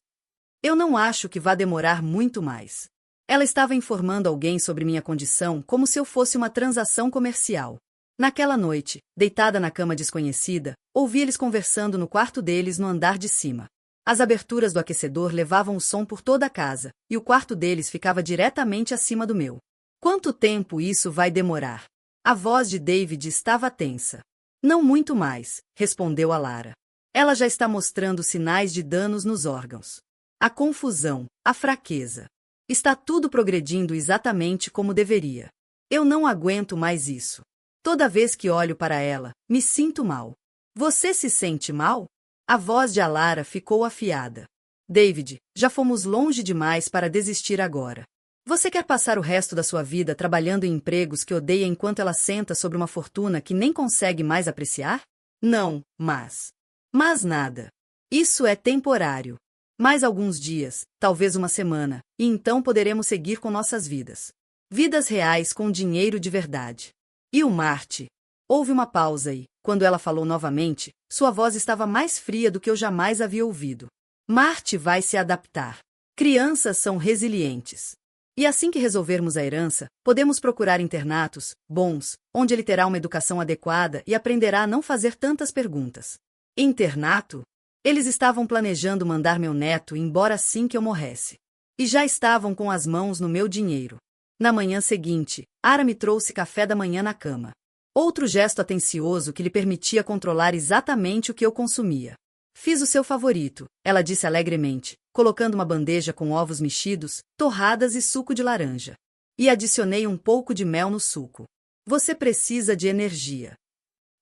Eu não acho que vá demorar muito mais. Ela estava informando alguém sobre minha condição como se eu fosse uma transação comercial. Naquela noite, deitada na cama desconhecida, ouvi eles conversando no quarto deles no andar de cima. As aberturas do aquecedor levavam o som por toda a casa, e o quarto deles ficava diretamente acima do meu. Quanto tempo isso vai demorar? A voz de David estava tensa. Não muito mais, respondeu a Lara. Ela já está mostrando sinais de danos nos órgãos. A confusão, a fraqueza. Está tudo progredindo exatamente como deveria. Eu não aguento mais isso. Toda vez que olho para ela, me sinto mal. Você se sente mal? A voz de Alara ficou afiada. David, já fomos longe demais para desistir agora. Você quer passar o resto da sua vida trabalhando em empregos que odeia enquanto ela senta sobre uma fortuna que nem consegue mais apreciar? Não, mas... Mas nada. Isso é temporário. Mais alguns dias, talvez uma semana, e então poderemos seguir com nossas vidas. Vidas reais com dinheiro de verdade. E o Marty? Houve uma pausa e, quando ela falou novamente, sua voz estava mais fria do que eu jamais havia ouvido. Marty vai se adaptar. Crianças são resilientes. E assim que resolvermos a herança, podemos procurar internatos, bons, onde ele terá uma educação adequada e aprenderá a não fazer tantas perguntas. Internato? Eles estavam planejando mandar meu neto embora assim que eu morresse. E já estavam com as mãos no meu dinheiro. Na manhã seguinte, Ara me trouxe café da manhã na cama. Outro gesto atencioso que lhe permitia controlar exatamente o que eu consumia. Fiz o seu favorito, ela disse alegremente, colocando uma bandeja com ovos mexidos, torradas e suco de laranja. E adicionei um pouco de mel no suco. Você precisa de energia.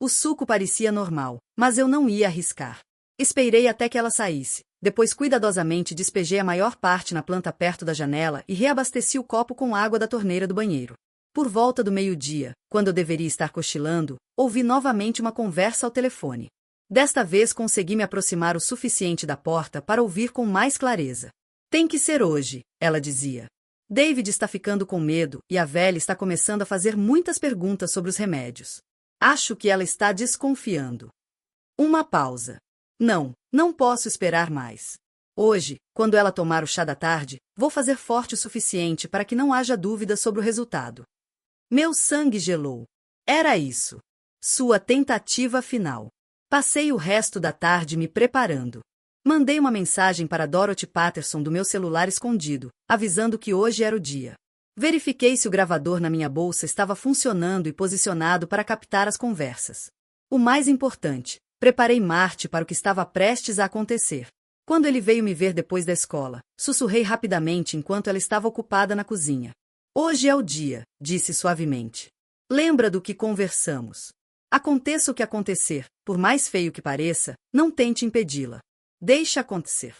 O suco parecia normal, mas eu não ia arriscar. Esperei até que ela saísse. Depois cuidadosamente despejei a maior parte na planta perto da janela e reabasteci o copo com água da torneira do banheiro. Por volta do meio-dia, quando eu deveria estar cochilando, ouvi novamente uma conversa ao telefone. Desta vez consegui me aproximar o suficiente da porta para ouvir com mais clareza. Tem que ser hoje, ela dizia. David está ficando com medo e a velha está começando a fazer muitas perguntas sobre os remédios. Acho que ela está desconfiando. Uma pausa. Não posso esperar mais. Hoje, quando ela tomar o chá da tarde, vou fazer forte o suficiente para que não haja dúvida sobre o resultado. Meu sangue gelou. Era isso. Sua tentativa final. Passei o resto da tarde me preparando. Mandei uma mensagem para Dorothy Patterson do meu celular escondido, avisando que hoje era o dia. Verifiquei se o gravador na minha bolsa estava funcionando e posicionado para captar as conversas. O mais importante, preparei Marty para o que estava prestes a acontecer. Quando ele veio me ver depois da escola, sussurrei rapidamente enquanto ela estava ocupada na cozinha. Hoje é o dia, disse suavemente. Lembra do que conversamos. Aconteça o que acontecer, por mais feio que pareça, não tente impedi-la. Deixe acontecer.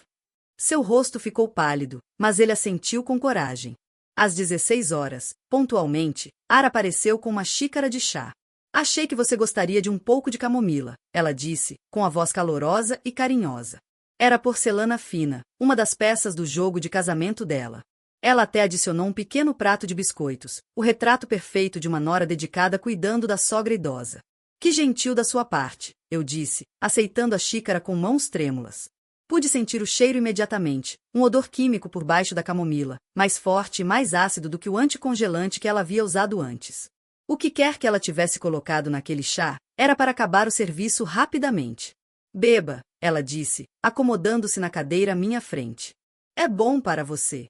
Seu rosto ficou pálido, mas ele assentiu com coragem. Às 16 horas, pontualmente, Ara apareceu com uma xícara de chá. Achei que você gostaria de um pouco de camomila, ela disse, com a voz calorosa e carinhosa. Era porcelana fina, uma das peças do jogo de casamento dela. Ela até adicionou um pequeno prato de biscoitos, o retrato perfeito de uma nora dedicada cuidando da sogra idosa. Que gentil da sua parte, eu disse, aceitando a xícara com mãos trêmulas. Pude sentir o cheiro imediatamente, um odor químico por baixo da camomila, mais forte e mais ácido do que o anticongelante que ela havia usado antes. O que quer que ela tivesse colocado naquele chá, era para acabar o serviço rapidamente. Beba, ela disse, acomodando-se na cadeira à minha frente. É bom para você.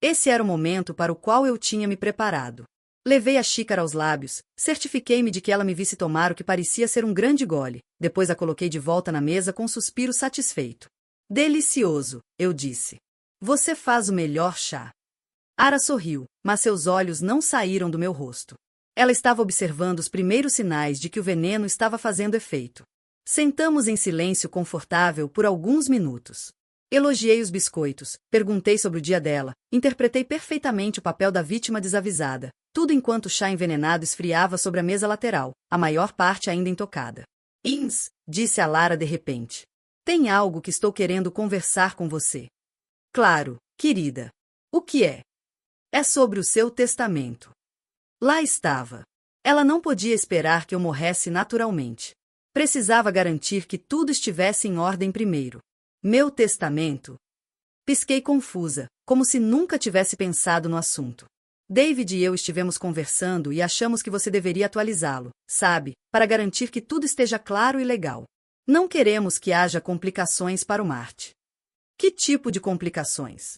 Esse era o momento para o qual eu tinha me preparado. Levei a xícara aos lábios, certifiquei-me de que ela me visse tomar o que parecia ser um grande gole, depois a coloquei de volta na mesa com um suspiro satisfeito. Delicioso, eu disse. Você faz o melhor chá. Ara sorriu, mas seus olhos não saíram do meu rosto. Ela estava observando os primeiros sinais de que o veneno estava fazendo efeito. Sentamos em silêncio confortável por alguns minutos. Elogiei os biscoitos, perguntei sobre o dia dela, interpretei perfeitamente o papel da vítima desavisada, tudo enquanto o chá envenenado esfriava sobre a mesa lateral, a maior parte ainda intocada. Ins, disse a Lara de repente. Tem algo que estou querendo conversar com você. Claro, querida. O que é? É sobre o seu testamento. Lá estava. Ela não podia esperar que eu morresse naturalmente. Precisava garantir que tudo estivesse em ordem primeiro. Meu testamento? Pisquei confusa, como se nunca tivesse pensado no assunto. David e eu estivemos conversando e achamos que você deveria atualizá-lo, sabe, para garantir que tudo esteja claro e legal. Não queremos que haja complicações para o Marte. Que tipo de complicações?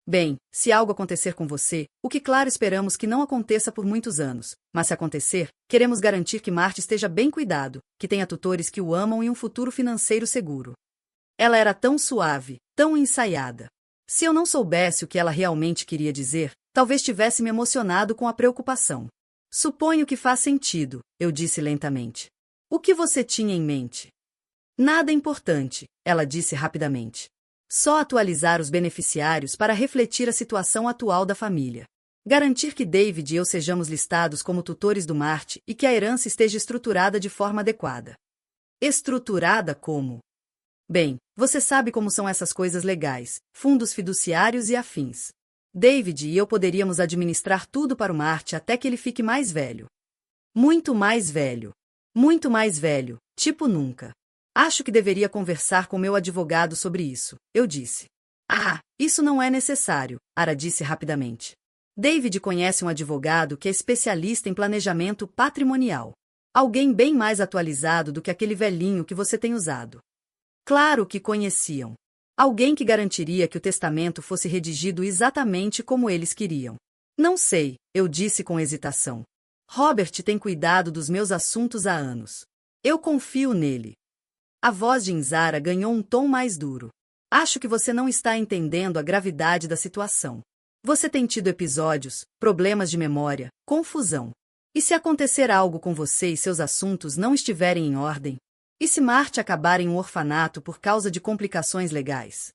Bem, se algo acontecer com você, o que claro esperamos que não aconteça por muitos anos, mas se acontecer, queremos garantir que Marte esteja bem cuidado, que tenha tutores que o amam e um futuro financeiro seguro. Ela era tão suave, tão ensaiada. Se eu não soubesse o que ela realmente queria dizer, talvez tivesse me emocionado com a preocupação. Suponho que faz sentido, eu disse lentamente. O que você tinha em mente? Nada importante, ela disse rapidamente. Só atualizar os beneficiários para refletir a situação atual da família. Garantir que David e eu sejamos listados como tutores do Marte e que a herança esteja estruturada de forma adequada. Estruturada como? Bem, você sabe como são essas coisas legais, fundos fiduciários e afins. David e eu poderíamos administrar tudo para o Marte até que ele fique mais velho. Muito mais velho. Muito mais velho, tipo nunca. Acho que deveria conversar com meu advogado sobre isso, eu disse. Ah, isso não é necessário, Ara disse rapidamente. David conhece um advogado que é especialista em planejamento patrimonial. Alguém bem mais atualizado do que aquele velhinho que você tem usado. Claro que conheciam. Alguém que garantiria que o testamento fosse redigido exatamente como eles queriam. Não sei, eu disse com hesitação. Robert tem cuidado dos meus assuntos há anos. Eu confio nele. A voz de Inzara ganhou um tom mais duro. Acho que você não está entendendo a gravidade da situação. Você tem tido episódios, problemas de memória, confusão. E se acontecer algo com você e seus assuntos não estiverem em ordem? E se Marte acabar em um orfanato por causa de complicações legais?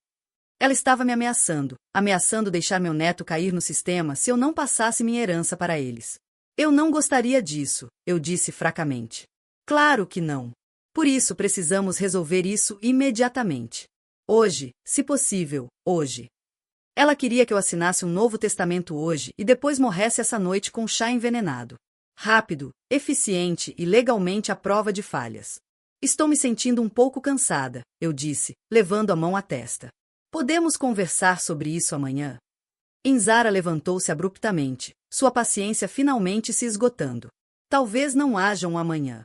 Ela estava me ameaçando deixar meu neto cair no sistema se eu não passasse minha herança para eles. Eu não gostaria disso, eu disse fracamente. Claro que não. Por isso precisamos resolver isso imediatamente. Hoje, se possível, hoje. Ela queria que eu assinasse um novo testamento hoje e depois morresse essa noite com chá envenenado. Rápido, eficiente e legalmente à prova de falhas. Estou me sentindo um pouco cansada, eu disse, levando a mão à testa. Podemos conversar sobre isso amanhã? Inzara levantou-se abruptamente, sua paciência finalmente se esgotando. Talvez não haja um amanhã.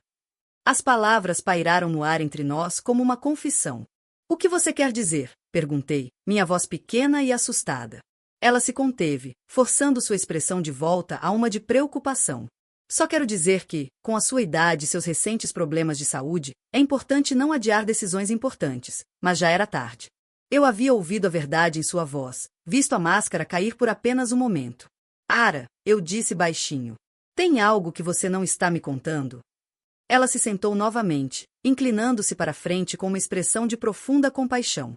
As palavras pairaram no ar entre nós como uma confissão. O que você quer dizer? Perguntei, minha voz pequena e assustada. Ela se conteve, forçando sua expressão de volta a uma de preocupação. Só quero dizer que, com a sua idade e seus recentes problemas de saúde, é importante não adiar decisões importantes, mas já era tarde. Eu havia ouvido a verdade em sua voz, visto a máscara cair por apenas um momento. Ara, eu disse baixinho. Tem algo que você não está me contando? Ela se sentou novamente, inclinando-se para a frente com uma expressão de profunda compaixão.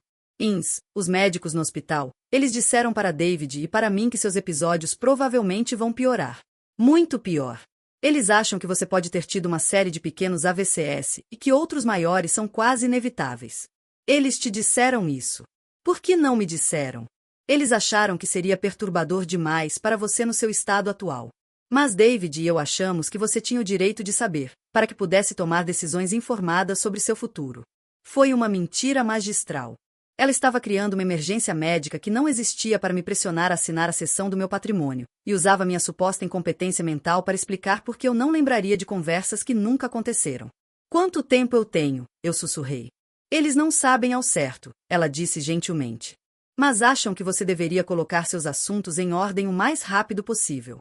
Os médicos no hospital, eles disseram para David e para mim que seus episódios provavelmente vão piorar. Muito pior. Eles acham que você pode ter tido uma série de pequenos AVCs e que outros maiores são quase inevitáveis. Eles te disseram isso. Por que não me disseram? Eles acharam que seria perturbador demais para você no seu estado atual. Mas David e eu achamos que você tinha o direito de saber, para que pudesse tomar decisões informadas sobre seu futuro. Foi uma mentira magistral. Ela estava criando uma emergência médica que não existia para me pressionar a assinar a cessão do meu patrimônio, e usava minha suposta incompetência mental para explicar por que eu não lembraria de conversas que nunca aconteceram. Quanto tempo eu tenho? Eu sussurrei. Eles não sabem ao certo, ela disse gentilmente. Mas acham que você deveria colocar seus assuntos em ordem o mais rápido possível.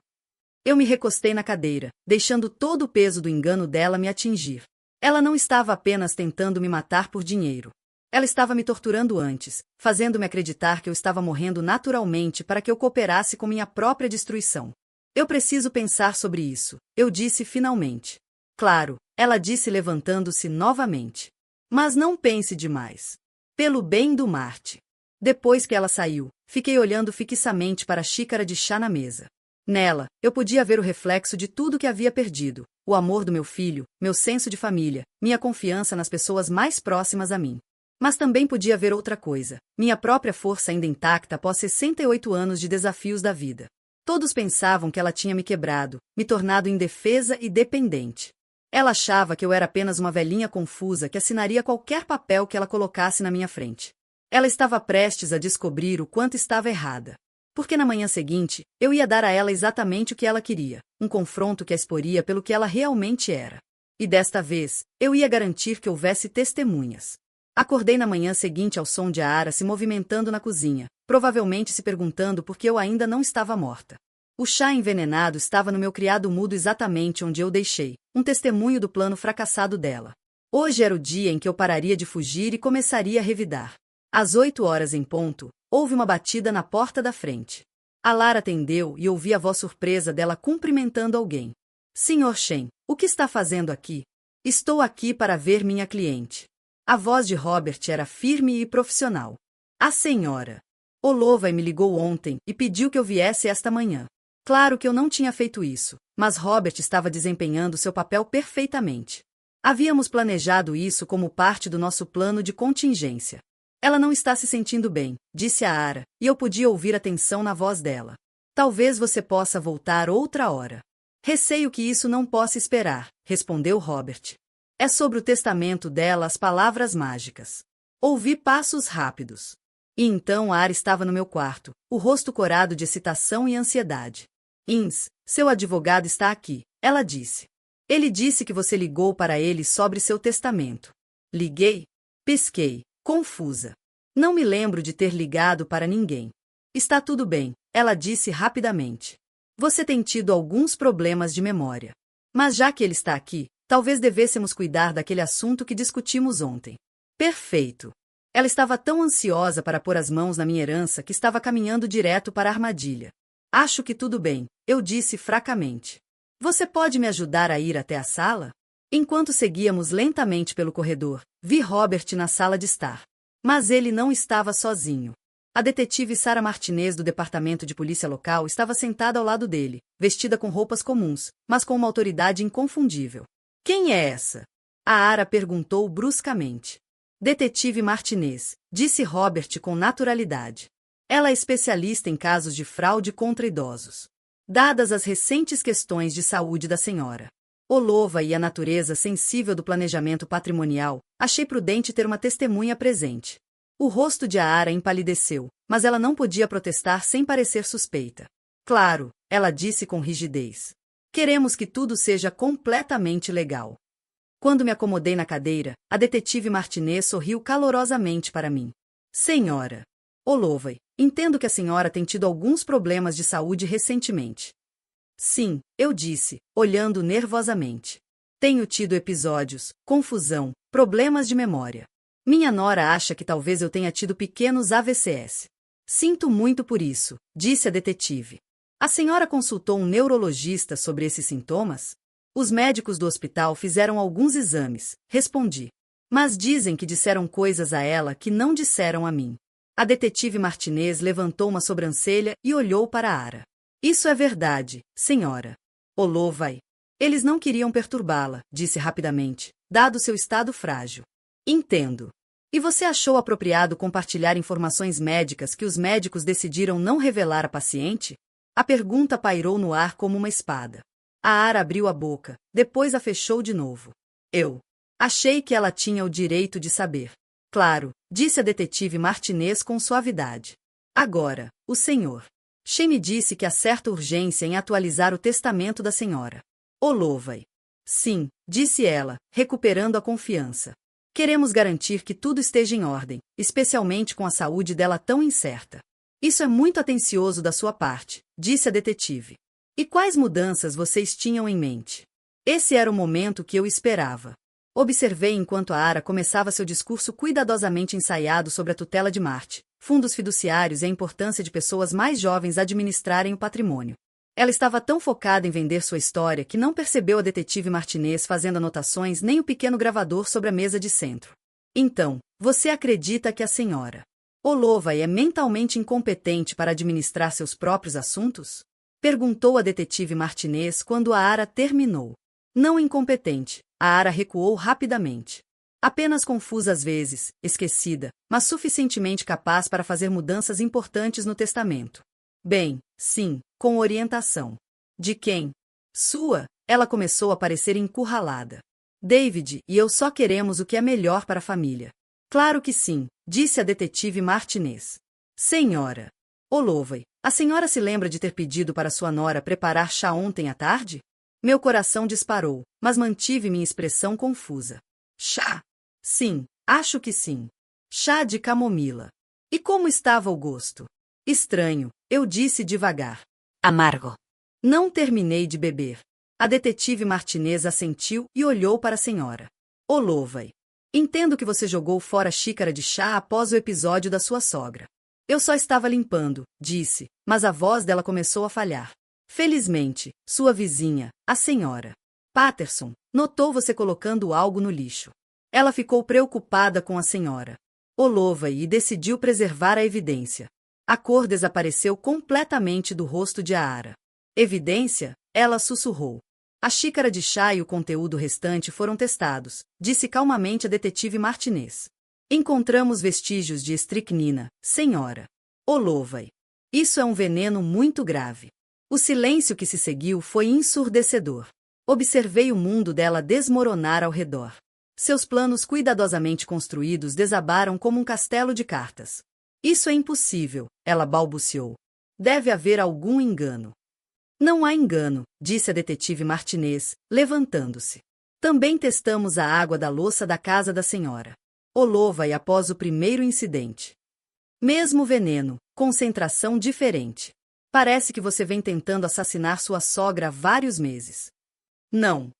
Eu me recostei na cadeira, deixando todo o peso do engano dela me atingir. Ela não estava apenas tentando me matar por dinheiro. Ela estava me torturando antes, fazendo-me acreditar que eu estava morrendo naturalmente para que eu cooperasse com minha própria destruição. Eu preciso pensar sobre isso, eu disse finalmente. Claro, ela disse levantando-se novamente. Mas não pense demais. Pelo bem do Marte. Depois que ela saiu, fiquei olhando fixamente para a xícara de chá na mesa. Nela, eu podia ver o reflexo de tudo que havia perdido, o amor do meu filho, meu senso de família, minha confiança nas pessoas mais próximas a mim. Mas também podia ver outra coisa, minha própria força ainda intacta após 68 anos de desafios da vida. Todos pensavam que ela tinha me quebrado, me tornado indefesa e dependente. Ela achava que eu era apenas uma velhinha confusa que assinaria qualquer papel que ela colocasse na minha frente. Ela estava prestes a descobrir o quanto estava errada. Porque na manhã seguinte, eu ia dar a ela exatamente o que ela queria, um confronto que a exporia pelo que ela realmente era. E desta vez, eu ia garantir que houvesse testemunhas. Acordei na manhã seguinte ao som de Aara se movimentando na cozinha, provavelmente se perguntando por que eu ainda não estava morta. O chá envenenado estava no meu criado mudo exatamente onde eu deixei, um testemunho do plano fracassado dela. Hoje era o dia em que eu pararia de fugir e começaria a revidar. Às 8 horas em ponto, houve uma batida na porta da frente. A Lara atendeu e ouvi a voz surpresa dela cumprimentando alguém. Sr. Shen, o que está fazendo aqui? Estou aqui para ver minha cliente. A voz de Robert era firme e profissional. A senhora Olovai me ligou ontem e pediu que eu viesse esta manhã. Claro que eu não tinha feito isso, mas Robert estava desempenhando seu papel perfeitamente. Havíamos planejado isso como parte do nosso plano de contingência. Ela não está se sentindo bem, disse a Aara, e eu podia ouvir a tensão na voz dela. Talvez você possa voltar outra hora. Receio que isso não possa esperar, respondeu Robert. É sobre o testamento dela as palavras mágicas. Ouvi passos rápidos. E então Aara estava no meu quarto, o rosto corado de excitação e ansiedade. Seu advogado está aqui, ela disse. Ele disse que você ligou para ele sobre seu testamento. Liguei? Pisquei, confusa. Não me lembro de ter ligado para ninguém. Está tudo bem, ela disse rapidamente. Você tem tido alguns problemas de memória. Mas já que ele está aqui, talvez devêssemos cuidar daquele assunto que discutimos ontem. Perfeito. Ela estava tão ansiosa para pôr as mãos na minha herança que estava caminhando direto para a armadilha. Acho que tudo bem, eu disse fracamente. Você pode me ajudar a ir até a sala? Enquanto seguíamos lentamente pelo corredor, vi Robert na sala de estar. Mas ele não estava sozinho. A detetive Sarah Martinez do departamento de polícia local estava sentada ao lado dele, vestida com roupas comuns, mas com uma autoridade inconfundível. Quem é essa? A Aara perguntou bruscamente. Detetive Martinez, disse Robert com naturalidade. Ela é especialista em casos de fraude contra idosos. Dadas as recentes questões de saúde da senhora Olovai e a natureza sensível do planejamento patrimonial, achei prudente ter uma testemunha presente. O rosto de Aara empalideceu, mas ela não podia protestar sem parecer suspeita. Claro, ela disse com rigidez. Queremos que tudo seja completamente legal. Quando me acomodei na cadeira, a detetive Martinez sorriu calorosamente para mim. Senhora Olovai, entendo que a senhora tem tido alguns problemas de saúde recentemente. Sim, eu disse, olhando nervosamente. Tenho tido episódios, confusão, problemas de memória. Minha nora acha que talvez eu tenha tido pequenos AVCs. Sinto muito por isso, disse a detetive. A senhora consultou um neurologista sobre esses sintomas? Os médicos do hospital fizeram alguns exames, respondi. Mas dizem que disseram coisas a ela que não disseram a mim. A detetive Martinez levantou uma sobrancelha e olhou para Ara. Isso é verdade, senhora. Olô, vai. Eles não queriam perturbá-la, disse rapidamente, dado seu estado frágil. Entendo. E você achou apropriado compartilhar informações médicas que os médicos decidiram não revelar à paciente? A pergunta pairou no ar como uma espada. A Ara abriu a boca, depois a fechou de novo. Eu achei que ela tinha o direito de saber. Claro, disse a detetive Martinez com suavidade. Agora, o senhor Shea me disse que há certa urgência em atualizar o testamento da senhora. Olovai. Sim, disse ela, recuperando a confiança. Queremos garantir que tudo esteja em ordem, especialmente com a saúde dela tão incerta. Isso é muito atencioso da sua parte, disse a detetive. E quais mudanças vocês tinham em mente? Esse era o momento que eu esperava. Observei enquanto a Ara começava seu discurso cuidadosamente ensaiado sobre a tutela de Marte, fundos fiduciários e a importância de pessoas mais jovens administrarem o patrimônio. Ela estava tão focada em vender sua história que não percebeu a detetive Martinez fazendo anotações nem o pequeno gravador sobre a mesa de centro. Então, você acredita que a senhora Olovai é mentalmente incompetente para administrar seus próprios assuntos? Perguntou a detetive Martinez quando a Ara terminou. Não incompetente, a Ara recuou rapidamente. Apenas confusa às vezes, esquecida, mas suficientemente capaz para fazer mudanças importantes no testamento. Bem, sim, com orientação. De quem? Sua, ela começou a parecer encurralada. David e eu só queremos o que é melhor para a família. Claro que sim, disse a detetive Martinez. Senhora Olovai, a senhora se lembra de ter pedido para sua nora preparar chá ontem à tarde? Meu coração disparou, mas mantive minha expressão confusa. Chá? Sim, acho que sim. Chá de camomila. E como estava o gosto? Estranho, eu disse devagar. Amargo. Não terminei de beber. A detetive Martinez assentiu e olhou para a senhora Olovai. Entendo que você jogou fora a xícara de chá após o episódio da sua sogra. Eu só estava limpando, disse, mas a voz dela começou a falhar. Felizmente, sua vizinha, a senhora Patterson, notou você colocando algo no lixo. Ela ficou preocupada com a senhora Olovai e decidiu preservar a evidência. A cor desapareceu completamente do rosto de Ara. Evidência? Ela sussurrou. A xícara de chá e o conteúdo restante foram testados, disse calmamente a detetive Martinez. Encontramos vestígios de estricnina, senhora Olovai. Isso é um veneno muito grave. O silêncio que se seguiu foi ensurdecedor. Observei o mundo dela desmoronar ao redor. Seus planos cuidadosamente construídos desabaram como um castelo de cartas. Isso é impossível, ela balbuciou. Deve haver algum engano. Não há engano, disse a detetive Martinez, levantando-se. Também testamos a água da louça da casa da senhora Olovai após o primeiro incidente. Mesmo veneno, concentração diferente. Parece que você vem tentando assassinar sua sogra há vários meses. Não.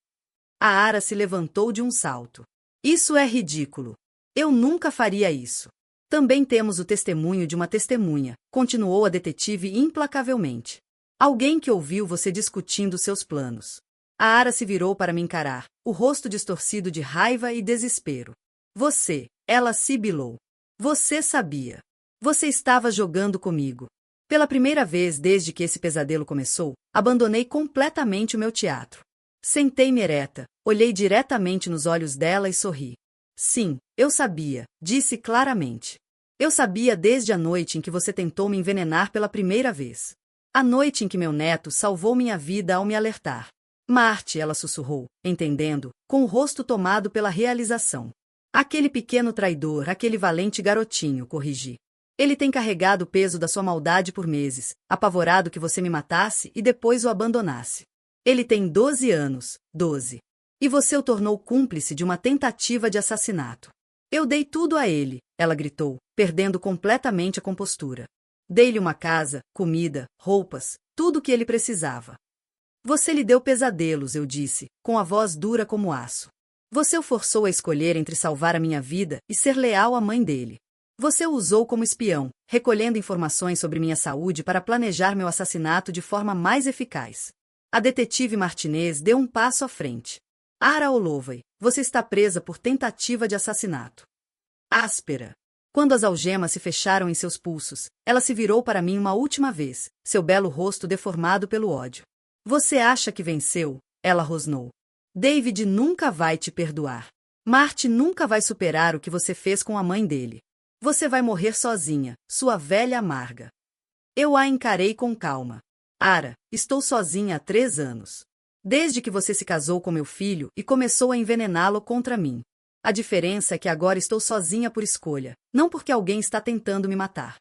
A Ara se levantou de um salto. Isso é ridículo. Eu nunca faria isso. Também temos o testemunho de uma testemunha, continuou a detetive implacavelmente. Alguém que ouviu você discutindo seus planos. A Ara se virou para me encarar, o rosto distorcido de raiva e desespero. Você, ela sibilou. Você sabia. Você estava jogando comigo. Pela primeira vez desde que esse pesadelo começou, abandonei completamente o meu teatro. Sentei-me ereta, olhei diretamente nos olhos dela e sorri. Sim, eu sabia, disse claramente. Eu sabia desde a noite em que você tentou me envenenar pela primeira vez. A noite em que meu neto salvou minha vida ao me alertar. Marte, ela sussurrou, entendendo, com o rosto tomado pela realização. Aquele pequeno traidor, aquele valente garotinho, corrigi. Ele tem carregado o peso da sua maldade por meses, apavorado que você me matasse e depois o abandonasse. Ele tem 12 anos, 12. E você o tornou cúmplice de uma tentativa de assassinato. Eu dei tudo a ele, ela gritou, perdendo completamente a compostura. Dei-lhe uma casa, comida, roupas, tudo o que ele precisava. Você lhe deu pesadelos, eu disse, com a voz dura como aço. Você o forçou a escolher entre salvar a minha vida e ser leal à mãe dele. Você o usou como espião, recolhendo informações sobre minha saúde para planejar meu assassinato de forma mais eficaz. A detetive Martinez deu um passo à frente. Ara Holloway, você está presa por tentativa de assassinato. Áspera. Quando as algemas se fecharam em seus pulsos, ela se virou para mim uma última vez, seu belo rosto deformado pelo ódio. Você acha que venceu? Ela rosnou. David nunca vai te perdoar. Marty nunca vai superar o que você fez com a mãe dele. Você vai morrer sozinha, sua velha amarga. Eu a encarei com calma. Ara, estou sozinha há 3 anos. Desde que você se casou com meu filho e começou a envenená-lo contra mim. A diferença é que agora estou sozinha por escolha, não porque alguém está tentando me matar.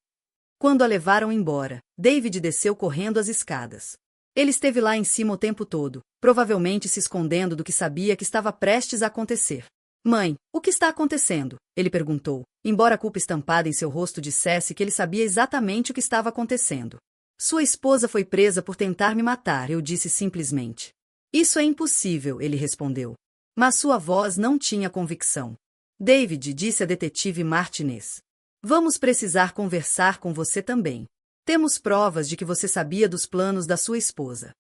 Quando a levaram embora, David desceu correndo as escadas. Ele esteve lá em cima o tempo todo, provavelmente se escondendo do que sabia que estava prestes a acontecer. Mãe, o que está acontecendo? Ele perguntou, embora a culpa estampada em seu rosto dissesse que ele sabia exatamente o que estava acontecendo. Sua esposa foi presa por tentar me matar, eu disse simplesmente. Isso é impossível, ele respondeu. Mas sua voz não tinha convicção. David, disse a detetive Martinez. Vamos precisar conversar com você também. Temos provas de que você sabia dos planos da sua esposa.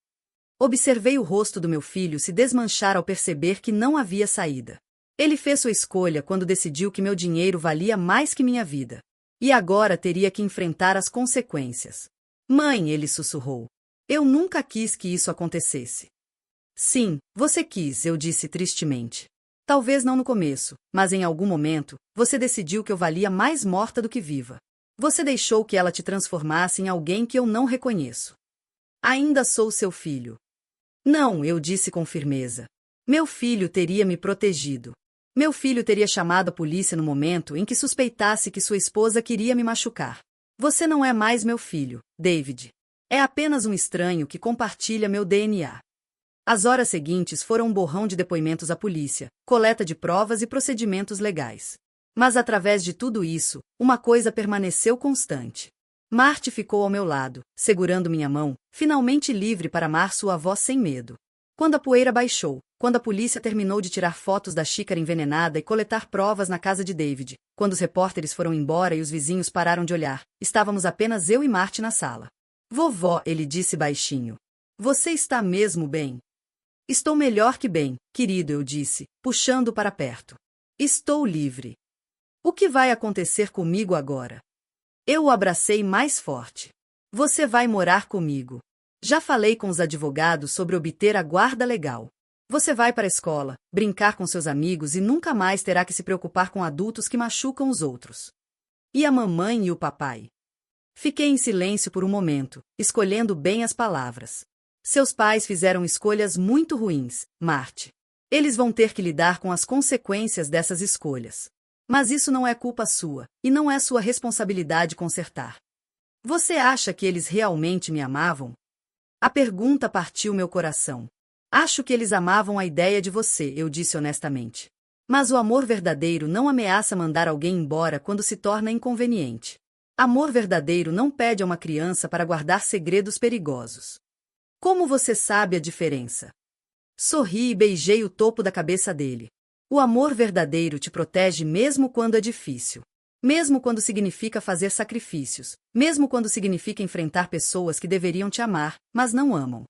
Observei o rosto do meu filho se desmanchar ao perceber que não havia saída. Ele fez sua escolha quando decidiu que meu dinheiro valia mais que minha vida. E agora teria que enfrentar as consequências. Mãe, ele sussurrou. Eu nunca quis que isso acontecesse. Sim, você quis, eu disse tristemente. Talvez não no começo, mas em algum momento, você decidiu que eu valia mais morta do que viva. Você deixou que ela te transformasse em alguém que eu não reconheço. Ainda sou seu filho. Não, eu disse com firmeza. Meu filho teria me protegido. Meu filho teria chamado a polícia no momento em que suspeitasse que sua esposa queria me machucar. Você não é mais meu filho, David. É apenas um estranho que compartilha meu DNA. As horas seguintes foram um borrão de depoimentos à polícia, coleta de provas e procedimentos legais. Mas através de tudo isso, uma coisa permaneceu constante. Marty ficou ao meu lado, segurando minha mão, finalmente livre para amar sua avó sem medo. Quando a poeira baixou, quando a polícia terminou de tirar fotos da xícara envenenada e coletar provas na casa de David, quando os repórteres foram embora e os vizinhos pararam de olhar, estávamos apenas eu e Marty na sala. Vovó, ele disse baixinho. Você está mesmo bem? Estou melhor que bem, querido, eu disse, puxando para perto. Estou livre. O que vai acontecer comigo agora? Eu o abracei mais forte. Você vai morar comigo. Já falei com os advogados sobre obter a guarda legal. Você vai para a escola, brincar com seus amigos e nunca mais terá que se preocupar com adultos que machucam os outros. E a mamãe e o papai? Fiquei em silêncio por um momento, escolhendo bem as palavras. Seus pais fizeram escolhas muito ruins, Marty. Eles vão ter que lidar com as consequências dessas escolhas. Mas isso não é culpa sua, e não é sua responsabilidade consertar. Você acha que eles realmente me amavam? A pergunta partiu meu coração. Acho que eles amavam a ideia de você, eu disse honestamente. Mas o amor verdadeiro não ameaça mandar alguém embora quando se torna inconveniente. Amor verdadeiro não pede a uma criança para guardar segredos perigosos. Como você sabe a diferença? Sorri e beijei o topo da cabeça dele. O amor verdadeiro te protege mesmo quando é difícil. Mesmo quando significa fazer sacrifícios. Mesmo quando significa enfrentar pessoas que deveriam te amar, mas não amam.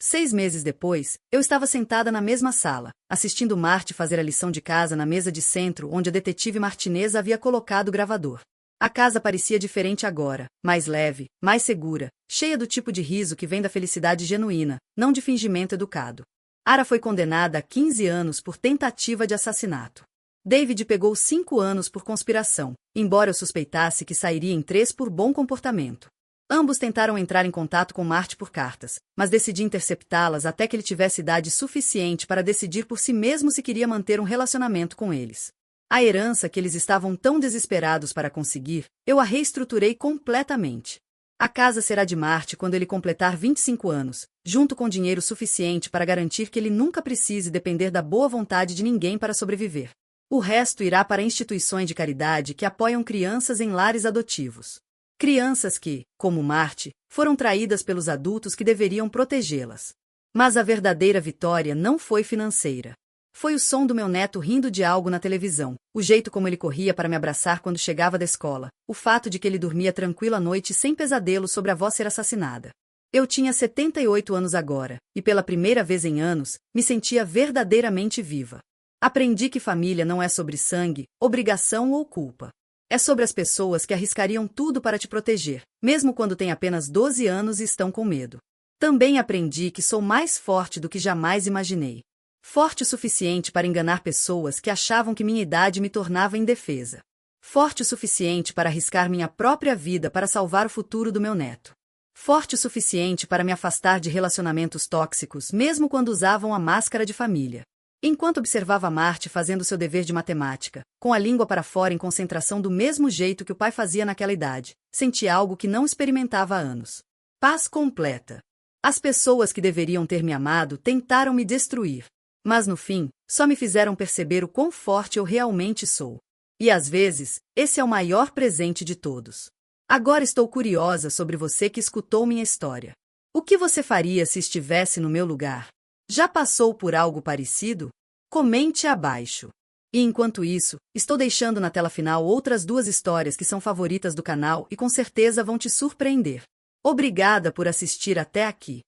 6 meses depois, eu estava sentada na mesma sala, assistindo Marty fazer a lição de casa na mesa de centro onde a detetive Martinez havia colocado o gravador. A casa parecia diferente agora, mais leve, mais segura, cheia do tipo de riso que vem da felicidade genuína, não de fingimento educado. Ara foi condenada a 15 anos por tentativa de assassinato. David pegou 5 anos por conspiração, embora eu suspeitasse que sairia em 3 por bom comportamento. Ambos tentaram entrar em contato com Marty por cartas, mas decidi interceptá-las até que ele tivesse idade suficiente para decidir por si mesmo se queria manter um relacionamento com eles. A herança que eles estavam tão desesperados para conseguir, eu a reestruturei completamente. A casa será de Marty quando ele completar 25 anos, junto com dinheiro suficiente para garantir que ele nunca precise depender da boa vontade de ninguém para sobreviver. O resto irá para instituições de caridade que apoiam crianças em lares adotivos. Crianças que, como Marty, foram traídas pelos adultos que deveriam protegê-las. Mas a verdadeira vitória não foi financeira. Foi o som do meu neto rindo de algo na televisão, o jeito como ele corria para me abraçar quando chegava da escola, o fato de que ele dormia tranquilo à noite sem pesadelo sobre a avó ser assassinada. Eu tinha 78 anos agora, e pela primeira vez em anos, me sentia verdadeiramente viva. Aprendi que família não é sobre sangue, obrigação ou culpa. É sobre as pessoas que arriscariam tudo para te proteger, mesmo quando têm apenas 12 anos e estão com medo. Também aprendi que sou mais forte do que jamais imaginei. Forte o suficiente para enganar pessoas que achavam que minha idade me tornava indefesa. Forte o suficiente para arriscar minha própria vida para salvar o futuro do meu neto. Forte o suficiente para me afastar de relacionamentos tóxicos, mesmo quando usavam a máscara de família. Enquanto observava Marte fazendo seu dever de matemática, com a língua para fora em concentração do mesmo jeito que o pai fazia naquela idade, senti algo que não experimentava há anos. Paz completa. As pessoas que deveriam ter me amado tentaram me destruir. Mas no fim, só me fizeram perceber o quão forte eu realmente sou. E às vezes, esse é o maior presente de todos. Agora estou curiosa sobre você que escutou minha história. O que você faria se estivesse no meu lugar? Já passou por algo parecido? Comente abaixo. E enquanto isso, estou deixando na tela final outras 2 histórias que são favoritas do canal e com certeza vão te surpreender. Obrigada por assistir até aqui.